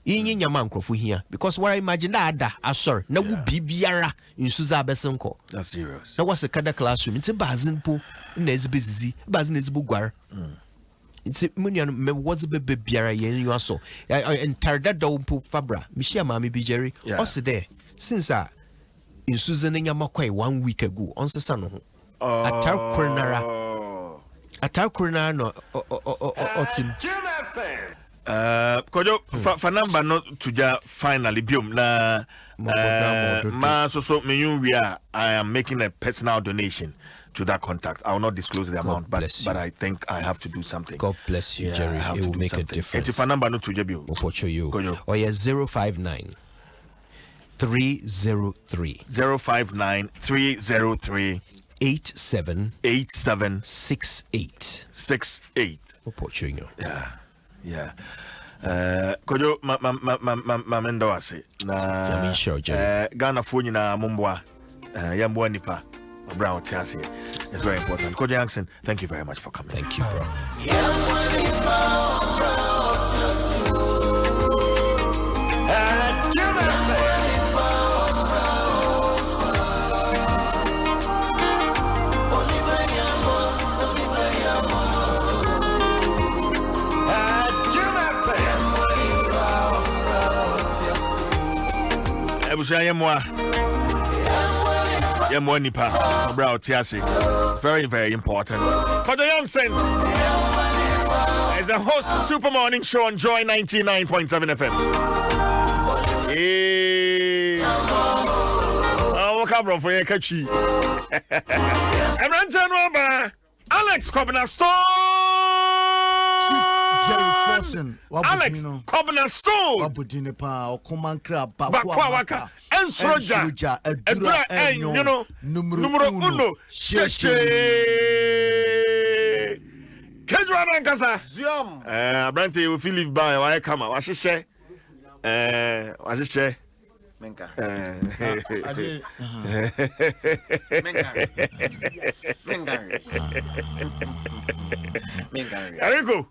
In your mancrofu here because what I imagine that sorry, no bibiara in Suza Besonko.
That's serious.
That was a kada classroom. It's a bazin po, nes busy, bazin is bugwar. It's a munian me was a baby biara yen you also. And tarda do po fabra. Mishia mami bi Jerry. Also there since in Susan in Yamakwe 1 week ago on Sasano. Atar Coronara no Otim.
Kojo fa number no tuja finally biom na ma so I am making a personal donation to that contact. I will not disclose the amount, but I think I have to do something.
God bless you, Jerry. It will make a difference.
If a number no tuja biom.
Opocho you. Or yeah 059 303
059 303
8768. Opocho you.
Yeah. Kojo mamendo wase na Ghana fo nyina mombwa yambwa nipa brown tiase. It's very important. Kojo Jackson, thank you very much for coming.
Thank you, bro.
Yemwa nipa brown tiase. Very, very important. Kojo Nsem is a host of Super Morning Show on Joy 99.7 FM. Woke up for your catchy. Alex Cobner
Jerry
Alex Cobner Stone.
Wabudine pa okomankra
bakwa waka ensroja edura enyo numero 1 sheshe kejwa nankasa ziom abrante we feel live by why come washishe menka menka Ariko